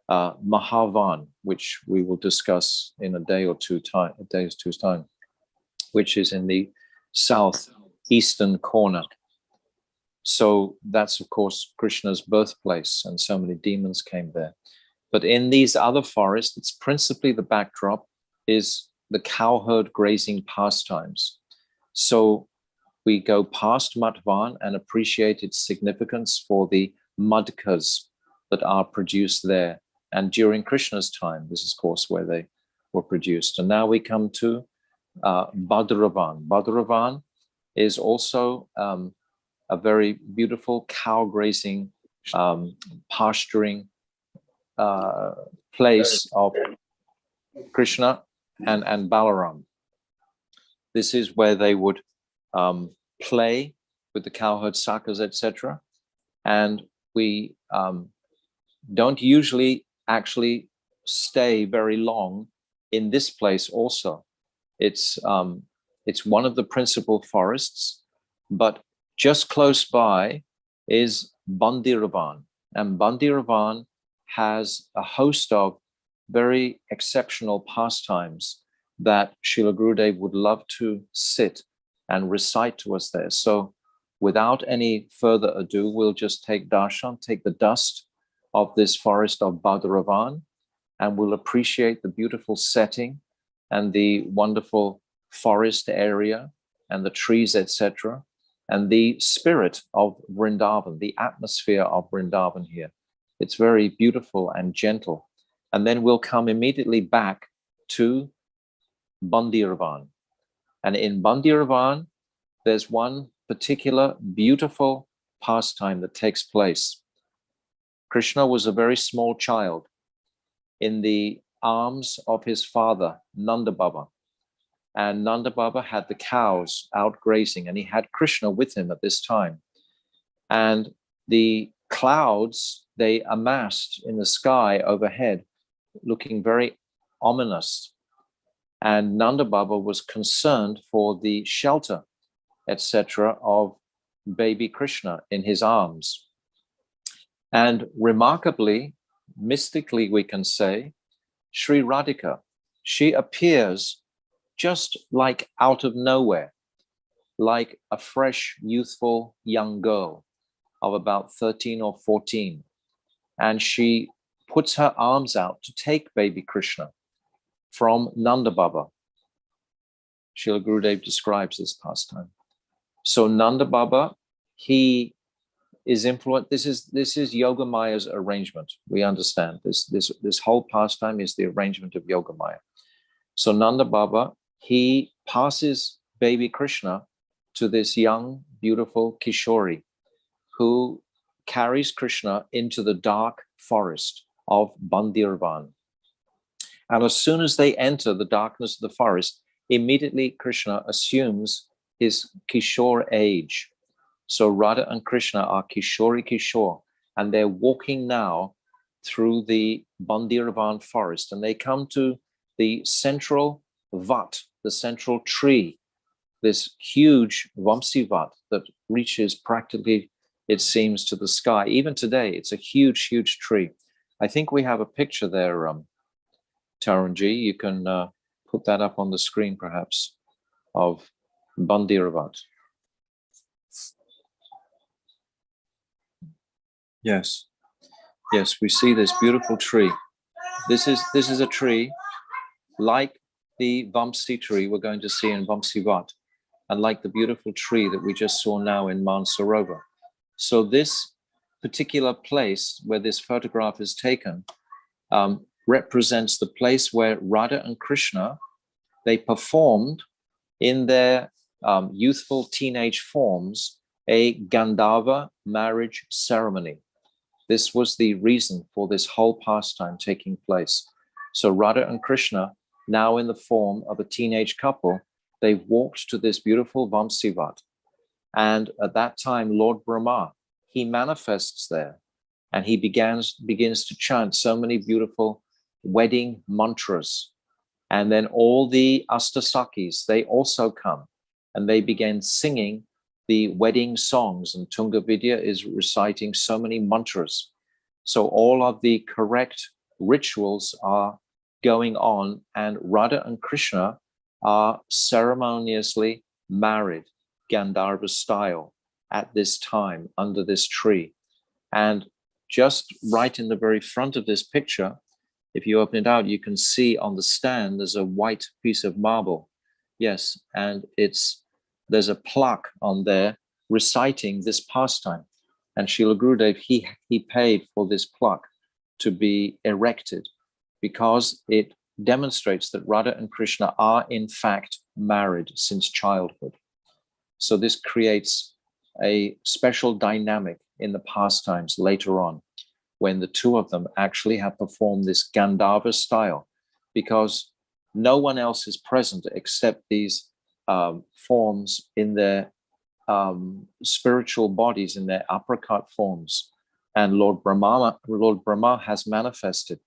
Mahavan, which we will discuss in a day or two's time, which is in the southeastern corner. So that's, of course, Krishna's birthplace, and so many demons came there. But in these other forests, it's principally the backdrop is the cowherd grazing pastimes. So we go past Matvan and appreciate its significance for the madhkas that are produced there. And during Krishna's time, this is, of course, where they were produced. And now we come to Bhadravan. Bhadravan is also a very beautiful cow grazing, pasturing place of Krishna and Balaram. This is where they would play with the cowherd sakas, etc. And we don't usually actually stay very long in this place also. It's one of the principal forests, but just close by is Bandiravan. And Bandiravan has a host of very exceptional pastimes that Srila Gurudev would love to sit and recite to us there. So without any further ado, we'll just take darshan, take the dust of this forest of Bhadravan, and we'll appreciate the beautiful setting and the wonderful forest area and the trees, etc., and the spirit of Vrindavan, the atmosphere of Vrindavan here. It's very beautiful and gentle. And then we'll come immediately back to Bandiravan. And in Bandiravan, there's one particular beautiful pastime that takes place. Krishna was a very small child in the arms of his father, Nanda Baba. And Nanda Baba had the cows out grazing, and he had Krishna with him at this time. And the clouds, they amassed in the sky overhead, looking very ominous. And Nanda Baba was concerned for the shelter, etc., of baby Krishna in his arms. And remarkably, mystically, we can say, Sri Radhika, she appears just like out of nowhere, like a fresh, youthful young girl of about 13 or 14. And she puts her arms out to take baby Krishna from Nanda Baba. Srila Gurudev describes this pastime. So Nanda Baba, he is influenced. This is Yogamaya's arrangement. We understand this whole pastime is the arrangement of Yogamaya. So Nanda Baba, he passes baby Krishna to this young, beautiful Kishori who carries Krishna into the dark forest of Bandirvan. And as soon as they enter the darkness of the forest, immediately Krishna assumes his Kishore age. So Radha and Krishna are Kishori Kishore, and they're walking now through the Bandirvan forest, and they come to the central vat, the central tree, this huge Vamsivat that reaches practically, it seems, to the sky. Even today, it's a huge, huge tree. I think we have a picture there, Tarunji. You can put that up on the screen, perhaps, of Bandiravat. Yes, yes, we see this beautiful tree. This is a tree like the Vamsi tree we're going to see in Vamsivat, and like the beautiful tree that we just saw now in Mansarovar. So this particular place where this photograph is taken represents the place where Radha and Krishna, they performed in their youthful teenage forms a Gandharva marriage ceremony. This was the reason for this whole pastime taking place. So Radha and Krishna, now in the form of a teenage couple, they walked to this beautiful Vamsivat. And at that time, Lord Brahma, he manifests there, and he begins to chant so many beautiful wedding mantras. And then all the Astasakis, they also come, and they begin singing the wedding songs, and Tunga Vidya is reciting so many mantras. So all of the correct rituals are going on, and Radha and Krishna are ceremoniously married, Gandharva style, at this time under this tree. And just right in the very front of this picture, if you open it out, you can see on the stand there's a white piece of marble. Yes, and there's a plaque on there reciting this pastime. And Srila Gurudev, he paid for this plaque to be erected because it demonstrates that Radha and Krishna are in fact married since childhood. So this creates a special dynamic in the pastimes later on, when the two of them actually have performed this Gandharva style, because no one else is present except these forms in their spiritual bodies, in their apricot forms. And Lord Brahma has manifested.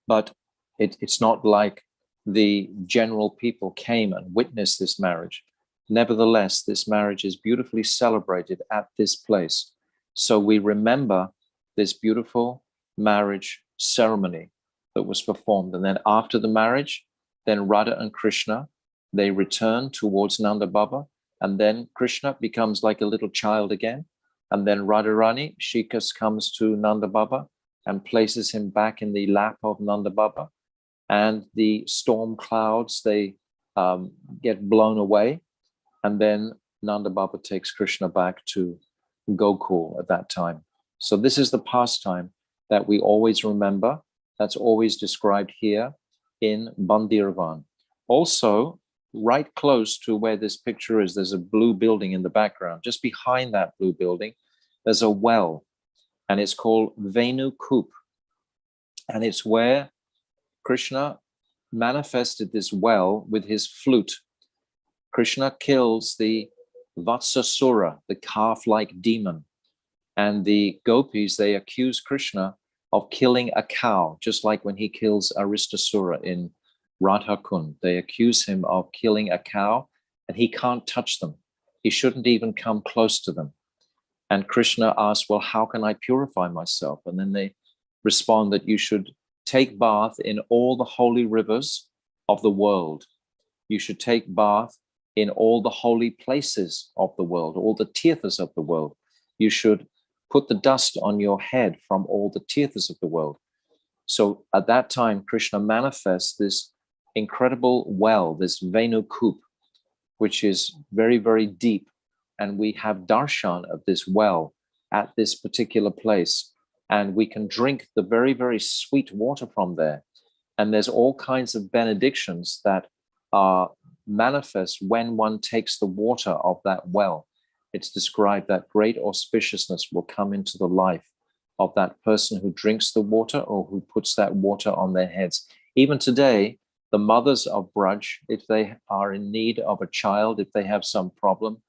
But it's not like the general people came and witnessed this marriage. Nevertheless, this marriage is beautifully celebrated at this place. So we remember this beautiful marriage ceremony that was performed. And then after the marriage, then Radha and Krishna, they return towards Nanda Baba. And then Krishna becomes like a little child again. And then Radharani, she comes to Nanda Baba and places him back in the lap of Nanda Baba. And the storm clouds, they get blown away. And then Nanda Baba takes Krishna back to Gokul at that time. So this is the pastime that we always remember. That's always described here in Bandirvan. Also, right close to where this picture is, there's a blue building in the background. Just behind that blue building, there's a well, and it's called Venu Koop. And it's where Krishna manifested this well with his flute. Krishna kills the Vatsasura, the calf-like demon. And the gopis, they accuse Krishna of killing a cow, just like when he kills Aristasura in Radha Kund. They accuse him of killing a cow, and he can't touch them. He shouldn't even come close to them. And Krishna asks, well, how can I purify myself? And then they respond that you should take bath in all the holy rivers of the world. You should take bath in all the holy places of the world, all the tirthas of the world. You should put the dust on your head from all the tirthas of the world. So at that time, Krishna manifests this incredible well, this Venu Koop, which is very, very deep. And we have darshan of this well at this particular place. And we can drink the very, very sweet water from there. And there's all kinds of benedictions that are manifest when one takes the water of that well. It's described that great auspiciousness will come into the life of that person who drinks the water or who puts that water on their heads. Even today, the mothers of Braj, if they are in need of a child, if they have some problem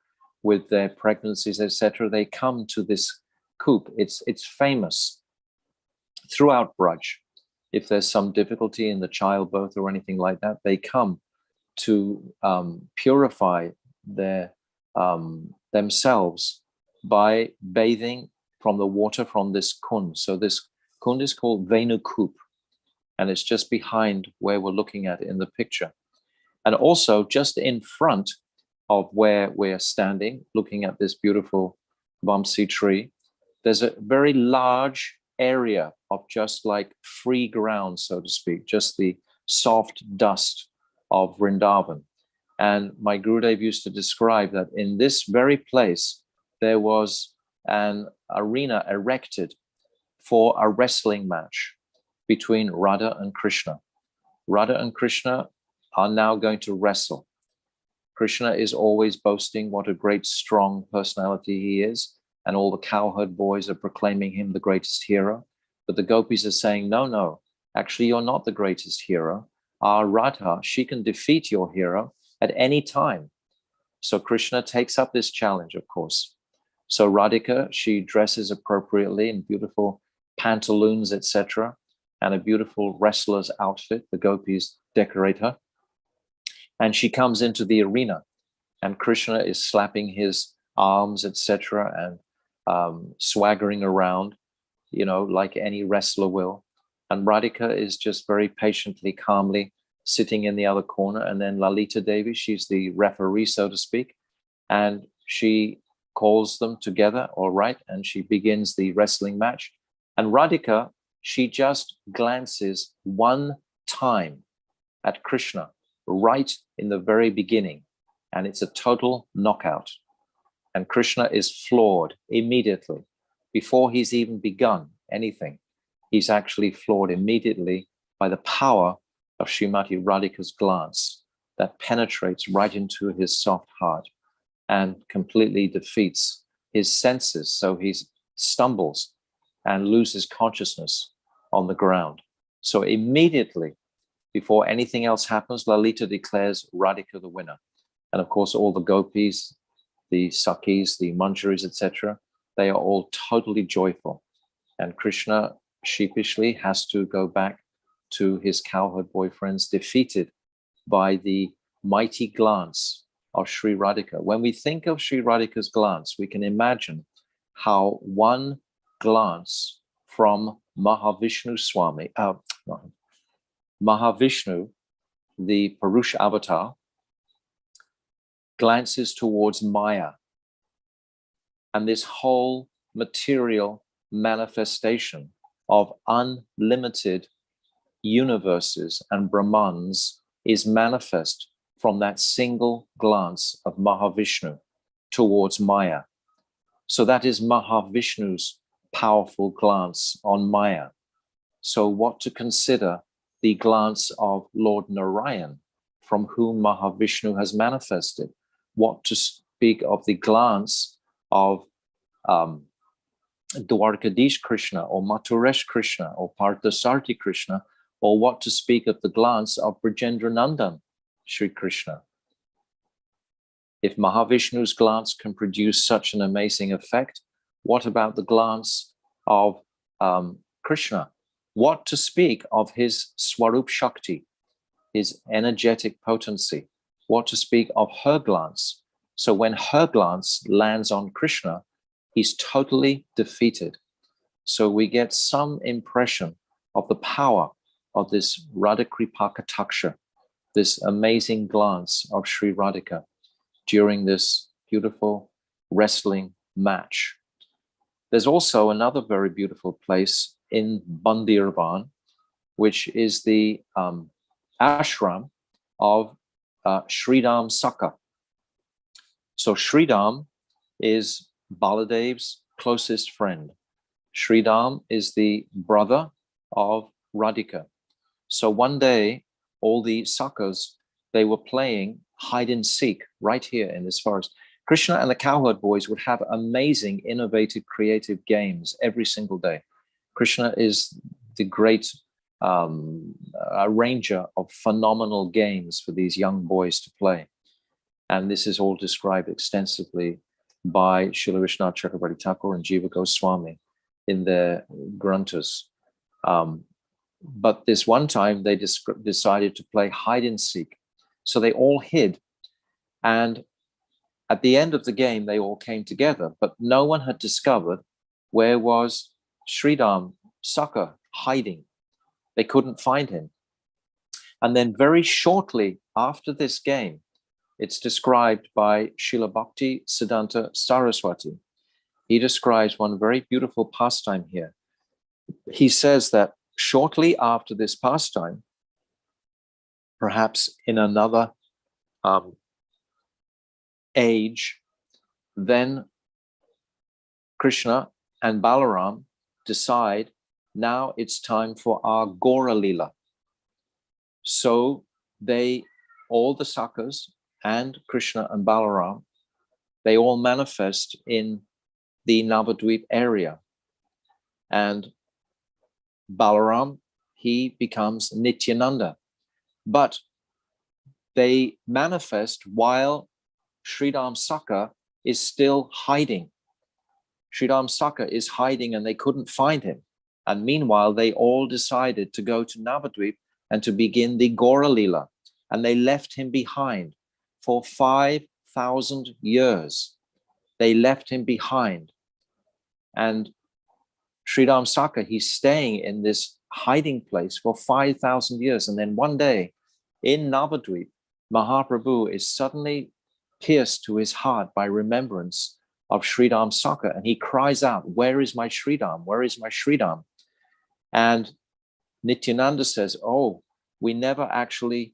with their pregnancies, etc., they come to this koop. It's famous throughout Braj. If there's some difficulty in the childbirth or anything like that, they come to purify their themselves by bathing from the water from this kund. So this kund is called Venu Koop, and it's just behind where we're looking at in the picture. And also just in front of where we're standing, looking at this beautiful Vamsi tree, there's a very large area of just like free ground, so to speak, just the soft dust of Vrindavan. And my Gurudev used to describe that in this very place, there was an arena erected for a wrestling match between Radha and Krishna. Radha and Krishna are now going to wrestle. Krishna is always boasting what a great, strong personality he is, and all the cowherd boys are proclaiming him the greatest hero. But the gopis are saying, no, no, actually, you're not the greatest hero. Our Radha, she can defeat your hero at any time. So Krishna takes up this challenge, of course. So Radhika, she dresses appropriately in beautiful pantaloons, etc., and a beautiful wrestler's outfit. The gopis decorate her. And she comes into the arena, and Krishna is slapping his arms, etc., and swaggering around, you know, like any wrestler will. And Radhika is just very patiently, calmly sitting in the other corner. And then Lalita Devi, she's the referee, so to speak, and she calls them together, all right, and she begins the wrestling match. And Radhika, she just glances one time at Krishna right in the very beginning, and it's a total knockout. And Krishna is floored immediately. Before he's even begun anything, he's actually floored immediately by the power of Srimati Radhika's glance that penetrates right into his soft heart and completely defeats his senses. So he stumbles and loses consciousness on the ground. So immediately, before anything else happens, Lalita declares Radhika the winner. And of course, all the gopis, the Sakhis, the Manjaris, etc., they are all totally joyful. And Krishna sheepishly has to go back to his cowherd boyfriends, defeated by the mighty glance of Sri Radhika. When we think of Sri Radhika's glance, we can imagine how one glance from Mahavishnu Swami, Mahavishnu, the Purusha avatar, glances towards Maya. And this whole material manifestation of unlimited universes and Brahmans is manifest from that single glance of Mahavishnu towards Maya. So that is Mahavishnu's powerful glance on Maya. So what to consider the glance of Lord Narayan, from whom Mahavishnu has manifested? What to speak of the glance of Dwarkadish Krishna or Mathuresh Krishna or Parthasarthi Krishna, or what to speak of the glance of Brajendra Nandan, Sri Krishna? If Mahavishnu's glance can produce such an amazing effect, what about the glance of Krishna. What to speak of his Swarup Shakti, his energetic potency? What to speak of her glance? So when her glance lands on Krishna, he's totally defeated. So we get some impression of the power of this Radha Kripa Kataksha, this amazing glance of Sri Radhika during this beautiful wrestling match. There's also another very beautiful place in Bandirvan, which is the ashram of Sridham Saka. So Sridham is Baladev's closest friend. Sridham is the brother of Radhika. So one day, all the Sakas, they were playing hide and seek right here in this forest. Krishna and the cowherd boys would have amazing, innovative, creative games every single day. Krishna is the great arranger of phenomenal games for these young boys to play. And this is all described extensively by Srila Vishwanath Chakravarti Thakur and Jiva Goswami in their granthas. But this one time they decided to play hide and seek. So they all hid. And at the end of the game, they all came together, but no one had discovered where was Sridham Saka hiding. They couldn't find him. And then very shortly after this game, it's described by Srila Bhakti Siddhanta Saraswati. He describes one very beautiful pastime here. He says that shortly after this pastime, perhaps in another age, then Krishna and Balaram decide now it's time for our Gora Lila. So they, all the Sakas and Krishna and Balaram, they all manifest in the Navadvip area. And Balaram, he becomes Nityananda. But they manifest while Sridham Saka is still hiding. Sridham Saka is hiding and they couldn't find him. And meanwhile, they all decided to go to Navadvip and to begin the Gora Lila. And they left him behind for 5,000 years. They left him behind. And Sridham Saka, he's staying in this hiding place for 5,000 years. And then one day in Navadvip, Mahaprabhu is suddenly pierced to his heart by remembrance of Sridham Saka. And he cries out, "Where is my Sridham? Where is my Sridham?" And Nityananda says, "Oh, we never actually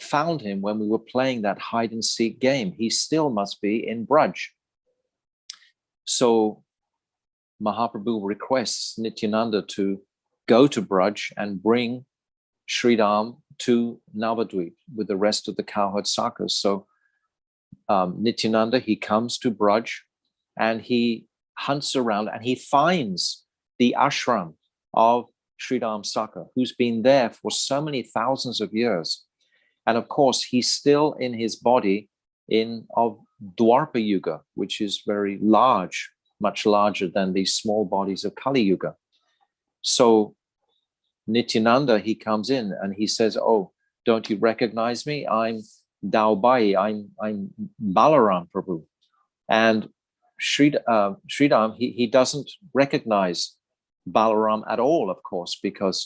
found him when we were playing that hide and seek game. He still must be in Braj." So Mahaprabhu requests Nityananda to go to Braj and bring Sridham to Navadvip with the rest of the cowherd Sakas. So Nityananda, he comes to Braj and he hunts around and he finds the ashram of Sridham Saka, who's been there for so many thousands of years. And of course, he's still in his body of Dwarpa Yuga, which is very large, much larger than these small bodies of Kali Yuga. So Nityananda, he comes in and he says, "Oh, don't you recognize me? I'm Daubai, I'm Balaram Prabhu." And Sridham, he doesn't recognize Balaram at all, of course, because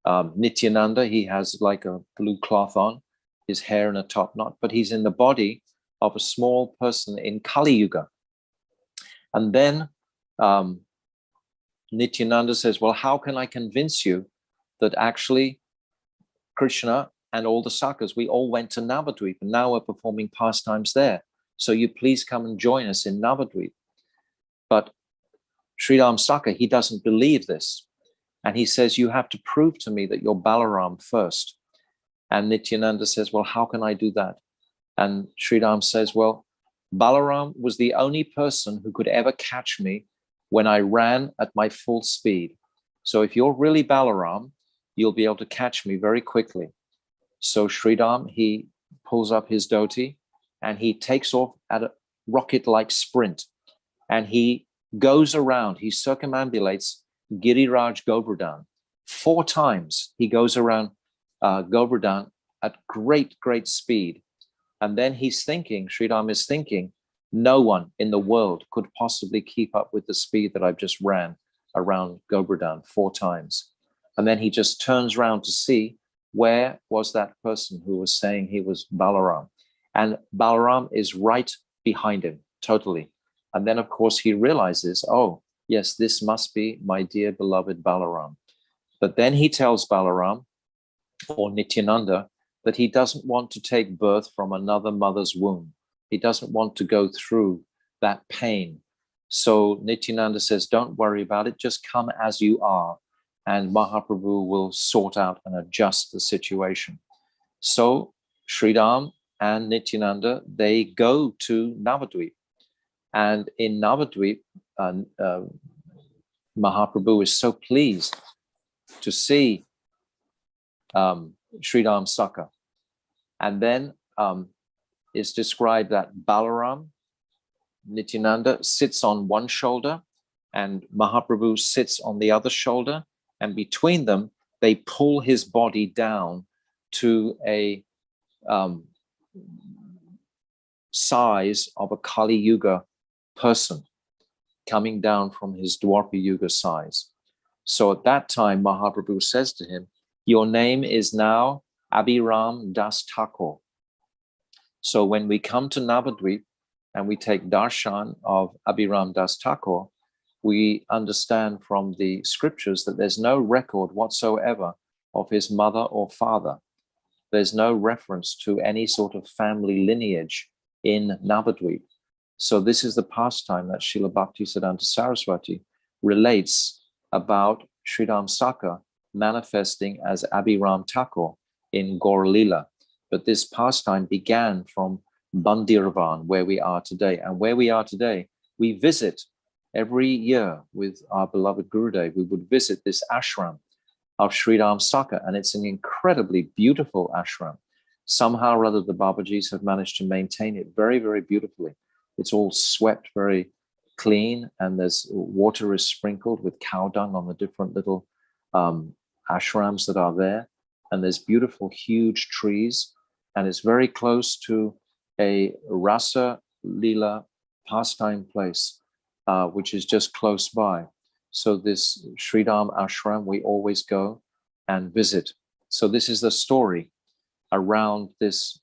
Nityananda, he has like a blue cloth on, his hair in a top knot, but he's in the body of a small person in Kali Yuga. And then Nityananda says, "Well, how can I convince you that actually Krishna and all the Sakas, we all went to Navadvip and now we're performing pastimes there. So you please come and join us in Navadvip." But Sridham Saka, he doesn't believe this. And he says, "You have to prove to me that you're Balaram first." And Nityananda says, "Well, how can I do that?" And Sridham says, "Well, Balaram was the only person who could ever catch me when I ran at my full speed. So if you're really Balaram, you'll be able to catch me very quickly." So Sridham, he pulls up his dhoti and he takes off at a rocket-like sprint. And he goes around, he circumambulates Giriraj Govardhan. 4 times he goes around Govardhan at great speed. And then he's thinking, Sri Ram is thinking, no one in the world could possibly keep up with the speed that I've just ran around Govardhan 4 times. And then he just turns around to see where was that person who was saying he was Balaram. And Balaram is right behind him, totally. And then, of course, he realizes, oh, yes, this must be my dear beloved Balaram. But then he tells Balaram, or Nityananda, that he doesn't want to take birth from another mother's womb. He doesn't want to go through that pain. So Nityananda says, don't worry about it, just come as you are, and Mahaprabhu will sort out and adjust the situation. So Sri Ram and Nityananda, they go to Navadvip. And in Navadvip, Mahaprabhu is so pleased to see Sri Ram Saka. And then it's described that Balaram, Nityananda, sits on one shoulder and Mahaprabhu sits on the other shoulder. And between them, they pull his body down to a size of a Kali Yuga person, coming down from his Dwapara Yuga size. So at that time, Mahaprabhu says to him, your name is now Abhiram Das Thakur. So when we come to Navadvip and we take darshan of Abhiram Das Thakur, we understand from the scriptures that there's no record whatsoever of his mother or father. There's no reference to any sort of family lineage in Navadvip. So this is the pastime that Srila Bhaktisiddhanta Saraswati relates about Sri Ram Saka manifesting as Abhiram Thakur in Gaur Lila. But this pastime began from Bandirvan, where we are today. And where we are today, we visit every year with our beloved Gurudev. We would visit this ashram of Sri Ram Saka, and it's an incredibly beautiful ashram. Somehow or other, the Babajis have managed to maintain it very, very beautifully. It's all swept very clean, and there's water is sprinkled with cow dung on the different little ashrams that are there. And there's beautiful, huge trees, and it's very close to a Rasa Lila pastime place, which is just close by. So this Sri Ram ashram, we always go and visit. So this is the story around this.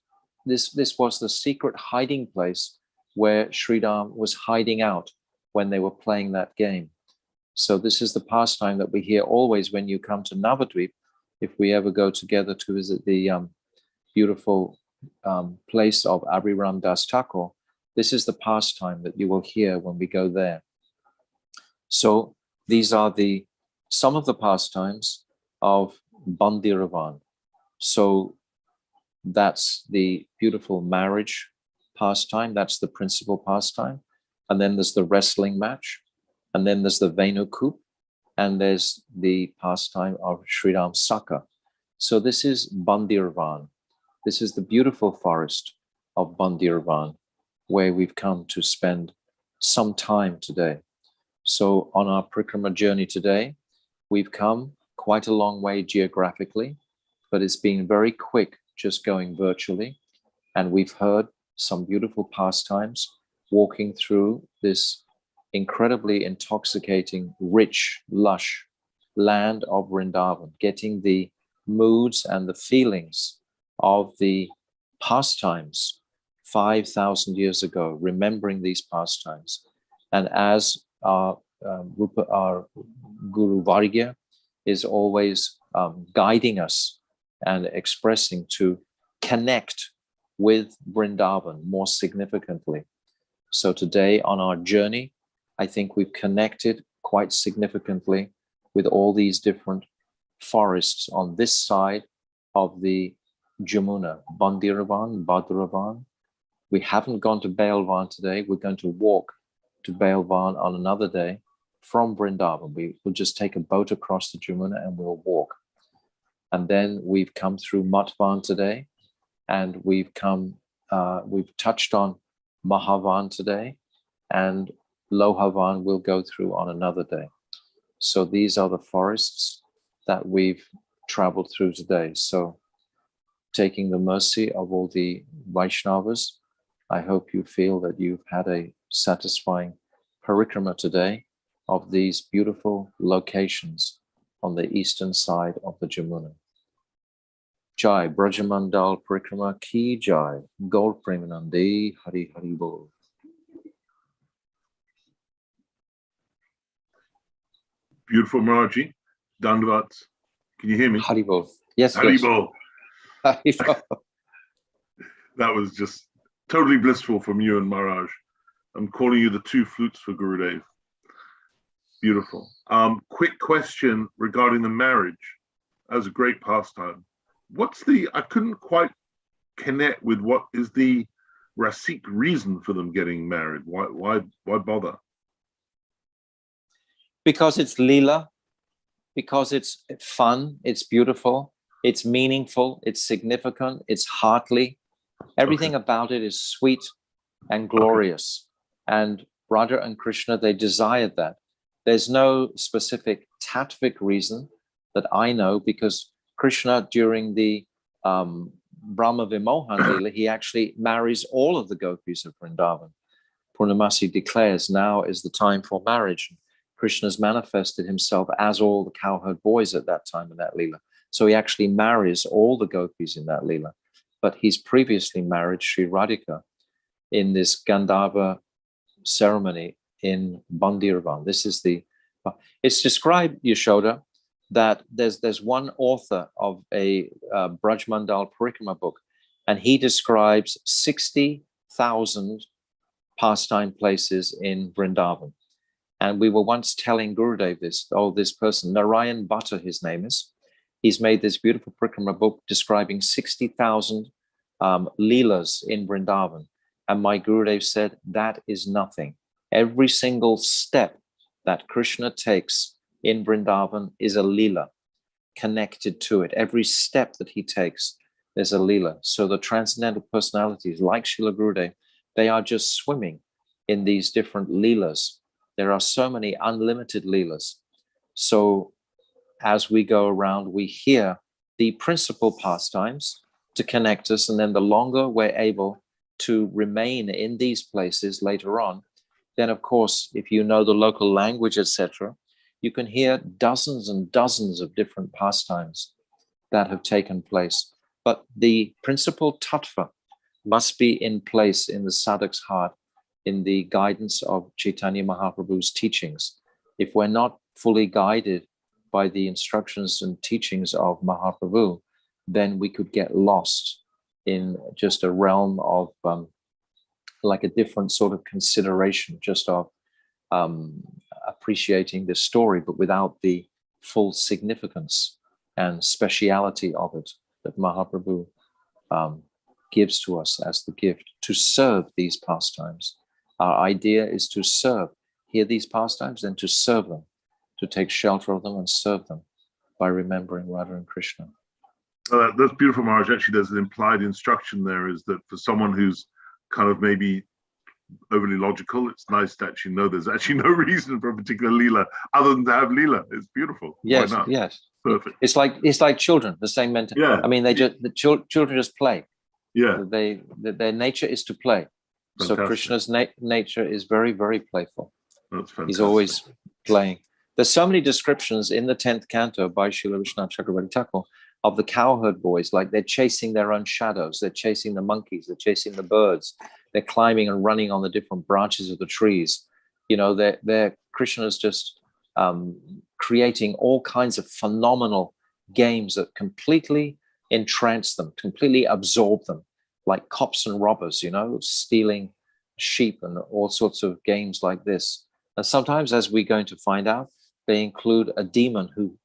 This was the secret hiding place where Sri Ram was hiding out when they were playing that game. So this is the pastime that we hear always when you come to Navadvip. If we ever go together to visit the beautiful place of Abhiram Das Thakur, this is the pastime that you will hear when we go there. So these are some of the pastimes of Bandiravan. So that's the beautiful marriage pastime. That's the principal pastime. And then there's the wrestling match. And then there's the Venu Coup. And there's the pastime of Sri Ram Saka. So this is Bandirvan. This is the beautiful forest of Bandirvan, where we've come to spend some time today. So on our Parikrama journey today, we've come quite a long way geographically, but it's been very quick just going virtually. And we've heard some beautiful pastimes walking through this incredibly intoxicating, rich, lush land of Vrindavan, getting the moods and the feelings of the pastimes 5,000 years ago, remembering these pastimes. And as our Guru Vargya is always guiding us and expressing to connect with Vrindavan more significantly. So today on our journey, I think we've connected quite significantly with all these different forests on this side of the Jamuna, Bandiravan, Bhadravan. We haven't gone to Bailvan today. We're going to walk to Bailvan on another day from Vrindavan. We will just take a boat across the Jamuna and we'll walk. And then we've come through Matvan today, and we've touched on Mahavan today, and Lohavan we'll go through on another day. So these are the forests that we've traveled through today. So taking the mercy of all the Vaishnavas, I hope you feel that you've had a satisfying parikrama today of these beautiful locations on the eastern side of the Jamuna. Jai, Brajamandal Parikrama Ki Jai, Gaur Premanande, Hari Hari Bol. Beautiful, Maharaji. Dandavats. Can you hear me? Hari Bol. Yes, yes. Haribol. Hari Bol. That was just totally blissful from you and Maharaj. I'm calling you the two flutes for Gurudev. Beautiful. Quick question regarding the marriage. That was a great pastime. I couldn't quite connect with what is the Rasik reason for them getting married. Why bother? Because it's Leela, because it's fun, it's beautiful, it's meaningful, it's significant, it's heartly. Everything about it is sweet and glorious. And Radha and Krishna, they desired that. There's no specific tattvic reason that I know, because Krishna, during the Brahma Vimohan Leela, he actually marries all of the gopis of Vrindavan. Purnamasi declares now is the time for marriage. Krishna's manifested himself as all the cowherd boys at that time in that Leela. So he actually marries all the gopis in that Leela. But he's previously married Sri Radhika in this Gandharva ceremony in Bandirvan. This is it's described, Yashoda, that there's one author of a Brajmandal Parikrama book, and he describes 60,000 pastime places in Vrindavan. And we were once telling Gurudev this person, Narayan Bhatta, his name is, he's made this beautiful Parikrama book describing 60,000 Leelas in Vrindavan. And my Gurudev said, that is nothing. Every single step that Krishna takes in Vrindavan is a Leela connected to it. Every step that he takes, there's a Leela. So the transcendental personalities like Srila Gurudev, they are just swimming in these different Leelas. There are so many unlimited Leelas. So as we go around, we hear the principal pastimes to connect us. And then the longer we're able to remain in these places later on, then of course, if you know the local language, etc., you can hear dozens and dozens of different pastimes that have taken place. But the principal tattva must be in place in the sadhak's heart, in the guidance of Chaitanya Mahaprabhu's teachings. If we're not fully guided by the instructions and teachings of Mahaprabhu, then we could get lost in just a realm of like a different sort of consideration, just of appreciating the story, but without the full significance and speciality of it that Mahaprabhu gives to us as the gift to serve these pastimes. Our idea is to serve, hear these pastimes, then to serve them, to take shelter of them and serve them by remembering Radha and Krishna. That's beautiful, Maharaj. Actually, there's an implied instruction there, is that for someone who's kind of maybe overly logical, it's nice to actually know there's actually no reason for a particular Leela other than to have Leela. It's beautiful. Yes, why not? yes. Perfect. It's like children, the same mentality. Yeah. I mean, children just play. Yeah. Their nature is to play. Fantastic. So Krishna's nature is very, very playful. That's fantastic. He's always playing. There's so many descriptions in the 10th canto by Srila Vishwanath Chakravarti Thakur of the cowherd boys, like they're chasing their own shadows, they're chasing the monkeys, they're chasing the birds, they're climbing and running on the different branches of the trees. You know, they're Krishna's just creating all kinds of phenomenal games that completely entrance them, completely absorb them, like cops and robbers, you know, stealing sheep and all sorts of games like this. And sometimes, as we're going to find out, they include a demon who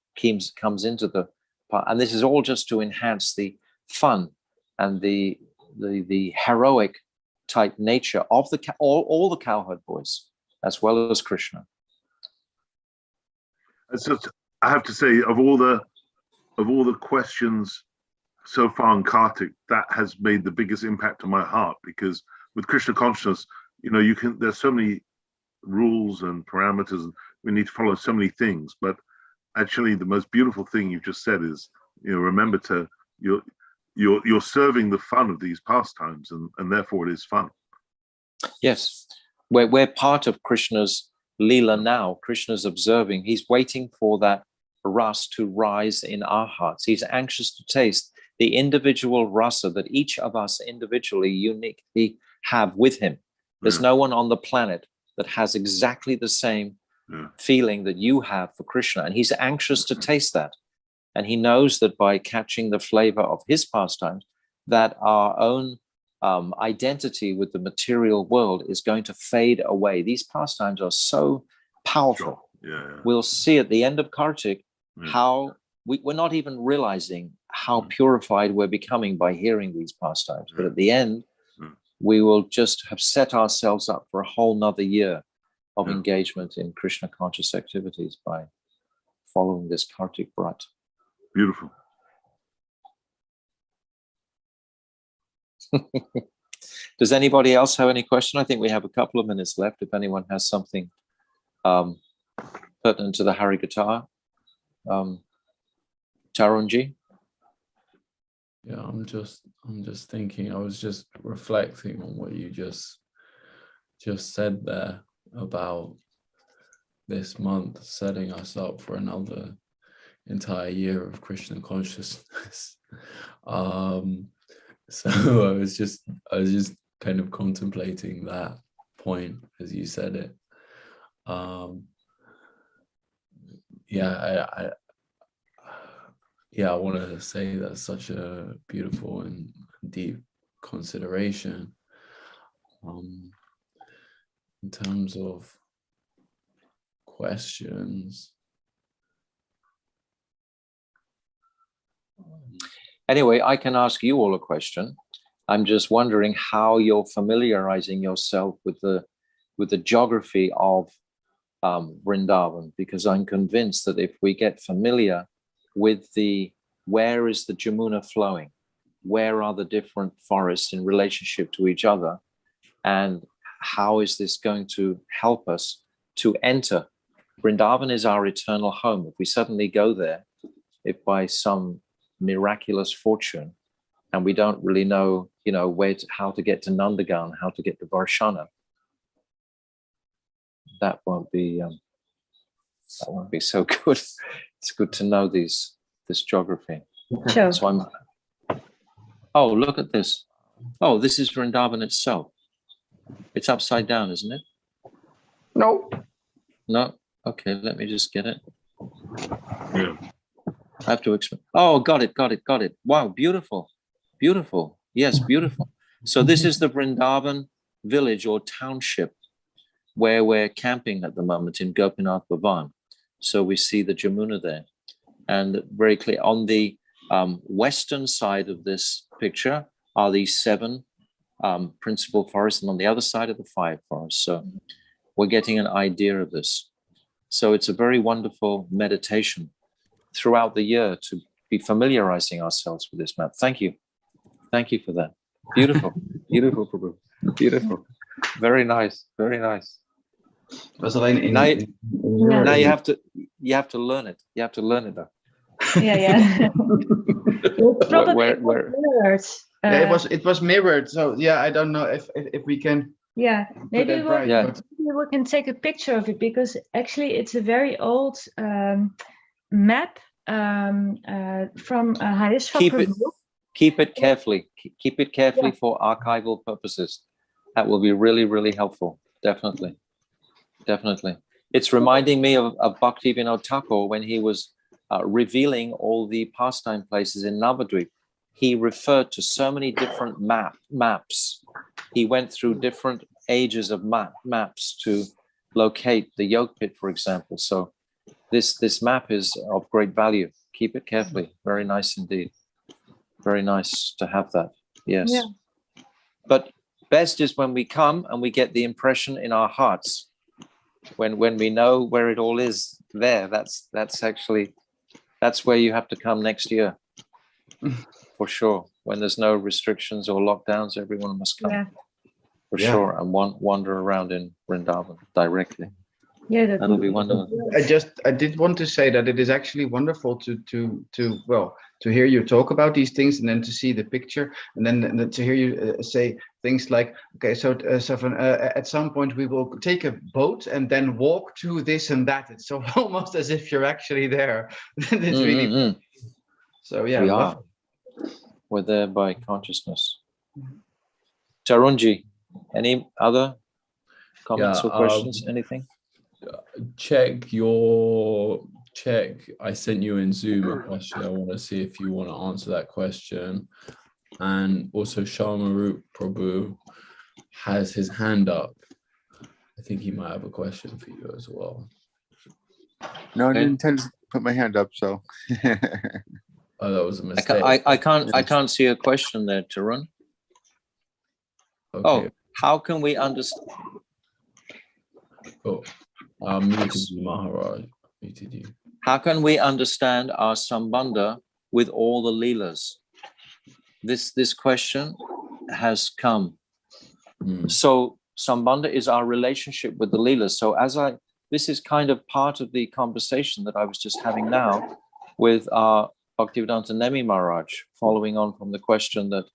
comes into the part, and this is all just to enhance the fun and the heroic type nature of all the cowherd boys, as well as Krishna. It's just, I have to say, of all the questions so far on Kartik, that has made the biggest impact on my heart, because with Krishna consciousness, you know, there's so many rules and parameters, and we need to follow so many things. But actually, the most beautiful thing you've just said is, remember to you're serving the fun of these pastimes, and therefore it is fun. Yes, we're part of Krishna's Leela now. Krishna's observing. He's waiting for that ras to rise in our hearts. He's anxious to taste the individual rasa that each of us individually, uniquely have with him. There's no one on the planet that has exactly the same feeling that you have for Krishna. And he's anxious to taste that. And he knows that by catching the flavor of his pastimes, that our own identity with the material world is going to fade away. These pastimes are so powerful. Sure. We'll see at the end of Kartik how we're not even realizing how purified we're becoming by hearing these pastimes. But at the end, we will just have set ourselves up for a whole nother year of engagement in Krishna conscious activities by following this Kartik Vrat. Beautiful. Does anybody else have any question? I think we have a couple of minutes left. If anyone has something pertinent to the Harikatha. Tarunji? Yeah, I'm just thinking, I was just reflecting on what you just said there about this month setting us up for another entire year of Krishna consciousness. So I was just kind of contemplating that point as you said it. I want to say that's such a beautiful and deep consideration. In terms of questions. Anyway, I can ask you all a question. I'm just wondering how you're familiarizing yourself with the geography of Vrindavan, because I'm convinced that if we get familiar with where is the Jamuna flowing, where are the different forests in relationship to each other, and how is this going to help us to enter? Vrindavan is our eternal home. If we suddenly go there, if by some miraculous fortune, and we don't really know, how to get to Nandagan, how to get to Varshana, that won't be so good. It's good to know this geography. Sure. So oh, look at this. Oh, this is Vrindavan itself. It's upside down, isn't it? No. No? Okay, let me just get it. Yeah. I have to explain. Oh, got it. Wow, beautiful. Beautiful. Yes, beautiful. So this is the Vrindavan village or township where we're camping at the moment in Gopinath Bhavan. So we see the Jamuna there. And very clear on the western side of this picture are these 7 principal forests, and on the other side of the 5 forests. So we're getting an idea of this. So it's a very wonderful meditation throughout the year to be familiarizing ourselves with this map. Thank you. Thank you for that. Beautiful. Beautiful, Prabhu. Beautiful. Very nice. Very nice. Now you have to learn it. You have to learn it though. Yeah. It's probably mirrored. It was mirrored. So yeah, I don't know if we can. Yeah, maybe we can take a picture of it, because actually it's a very old map from Harisha. Keep it carefully. Keep it carefully for archival purposes. That will be really, really helpful. Definitely. It's reminding me of Bhakti Vinod Thakur when he was revealing all the pastime places in Navadvip. He referred to so many different maps. He went through different ages of maps to locate the Yog Pit, for example. So this map is of great value. Keep it carefully. Very nice indeed. Very nice to have that. Yes. Yeah. But best is when we come and we get the impression in our hearts. When we know where it all is there, that's where you have to come next year. For sure. When there's no restrictions or lockdowns, everyone must come. Yeah. For sure. And wander around in Vrindavan directly. Yeah, That'll be wonderful. I did want to say that it is actually wonderful to hear you talk about these things, and then to see the picture, and then to hear you say things like, okay, so at some point we will take a boat and then walk to this and that. It's so almost as if you're actually there. It's really so. Yeah, we are. We're there by consciousness. Tarunji, any other comments or questions? Anything? Check. I sent you in Zoom a question. I want to see if you want to answer that question. And also Shamarup Prabhu has his hand up. I think he might have a question for you as well. No, I didn't intend to put my hand up, so. Oh, that was a mistake. I can't see a question there, Tarun. Okay. Oh, how can we understand? Oh, muted you, Maharaj. Muted you. How can we understand our sambandha with all the leelas? This question has come. So sambandha is our relationship with the leelas. So this is kind of part of the conversation that I was just having now with our Bhaktivedanta Nemi Maharaj, following on from the question that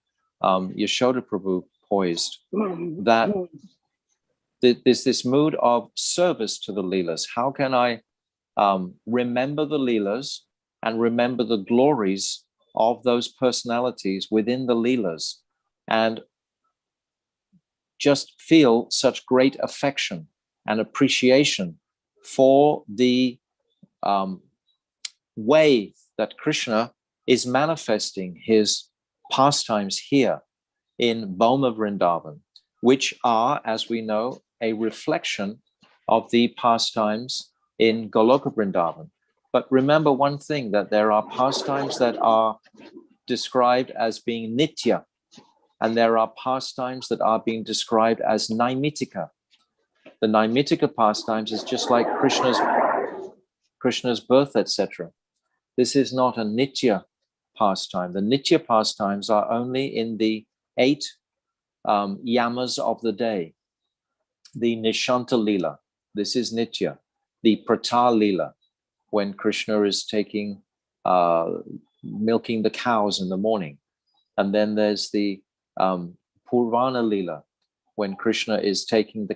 Yashoda Prabhu poised, that there's this mood of service to the leelas. How can I remember the leelas and remember the glories of those personalities within the leelas, and just feel such great affection and appreciation for the way that Krishna is manifesting his pastimes here in Boma Vrindavan, which are, as we know, a reflection of the pastimes in Goloka Vrindavan. But remember one thing, that there are pastimes that are described as being nitya, and there are pastimes that are being described as naimitika. The naimitika pastimes is just like Krishna's birth, etc. This is not a nitya pastime. The nitya pastimes are only in the 8 yamas of the day. The Nishanta Lila, this is nitya. The Prata Lila, when Krishna is milking the cows in the morning. And then there's the Purvana Lila, when Krishna is taking the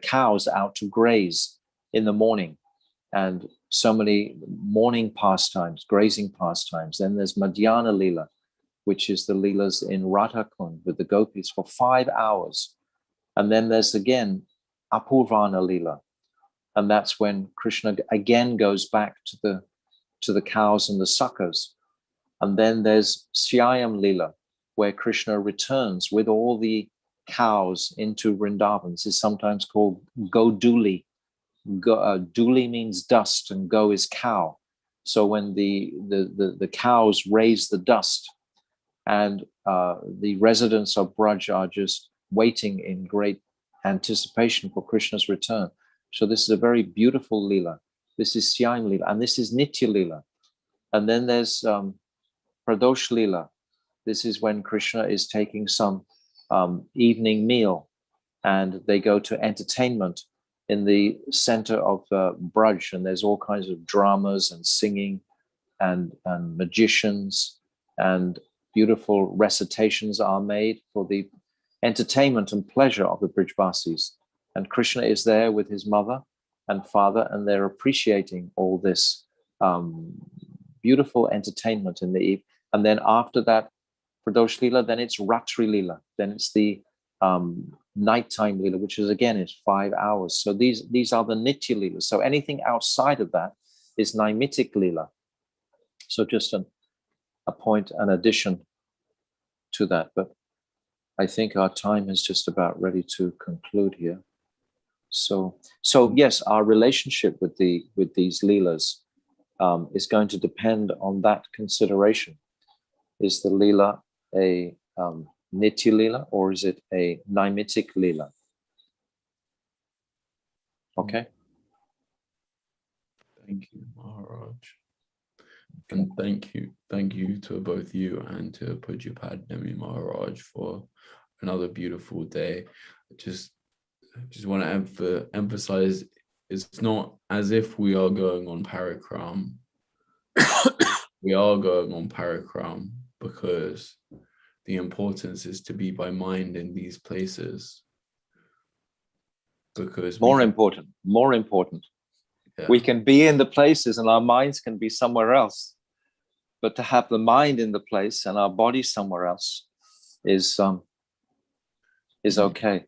cows out to graze in the morning. And so many morning pastimes, grazing pastimes. Then there's Madhyana Lila, which is the Leelas in Radhakund with the gopis for 5 hours. And then there's again Apurvana Lila. And that's when Krishna again goes back to the cows and the suckers. And then there's Syayam Lila, where Krishna returns with all the cows into Vrindavan. This is sometimes called Goduli. Duli means dust and go is cow. So when the cows raise the dust, and the residents of Braj are just waiting in great anticipation for Krishna's return. So this is a very beautiful Leela. This is Syayam Leela, and this is Nitya Leela. And then there's Pradosh Leela. This is when Krishna is taking some evening meal, and they go to entertainment in the center of Braj, and there's all kinds of dramas and singing and magicians, and beautiful recitations are made for the entertainment and pleasure of the Brijvasis. And Krishna is there with his mother and father, and they're appreciating all this beautiful entertainment in the evening. And then after that, Pradosh Leela, then it's Ratri Leela, then it's the nighttime Leela, which is again is 5 hours. So these are the Nitya Leelas. So anything outside of that is Naimitic Leela. So just a point, an addition to that. But I think our time is just about ready to conclude here. So yes, our relationship with these Leelas is going to depend on that consideration. Is the Leela a Nitya Leela, or is it a Naimitic Leela? Okay. Thank you, Maharaj. And thank you to both you and to Pujapad Nemi Maharaj for another beautiful day. Just just want to emphasize, it's not as if we are going on parikram. We are going on parikram because the importance is to be by mind in these places. Because more important. Yeah. We can be in the places and our minds can be somewhere else, but to have the mind in the place and our body somewhere else is okay.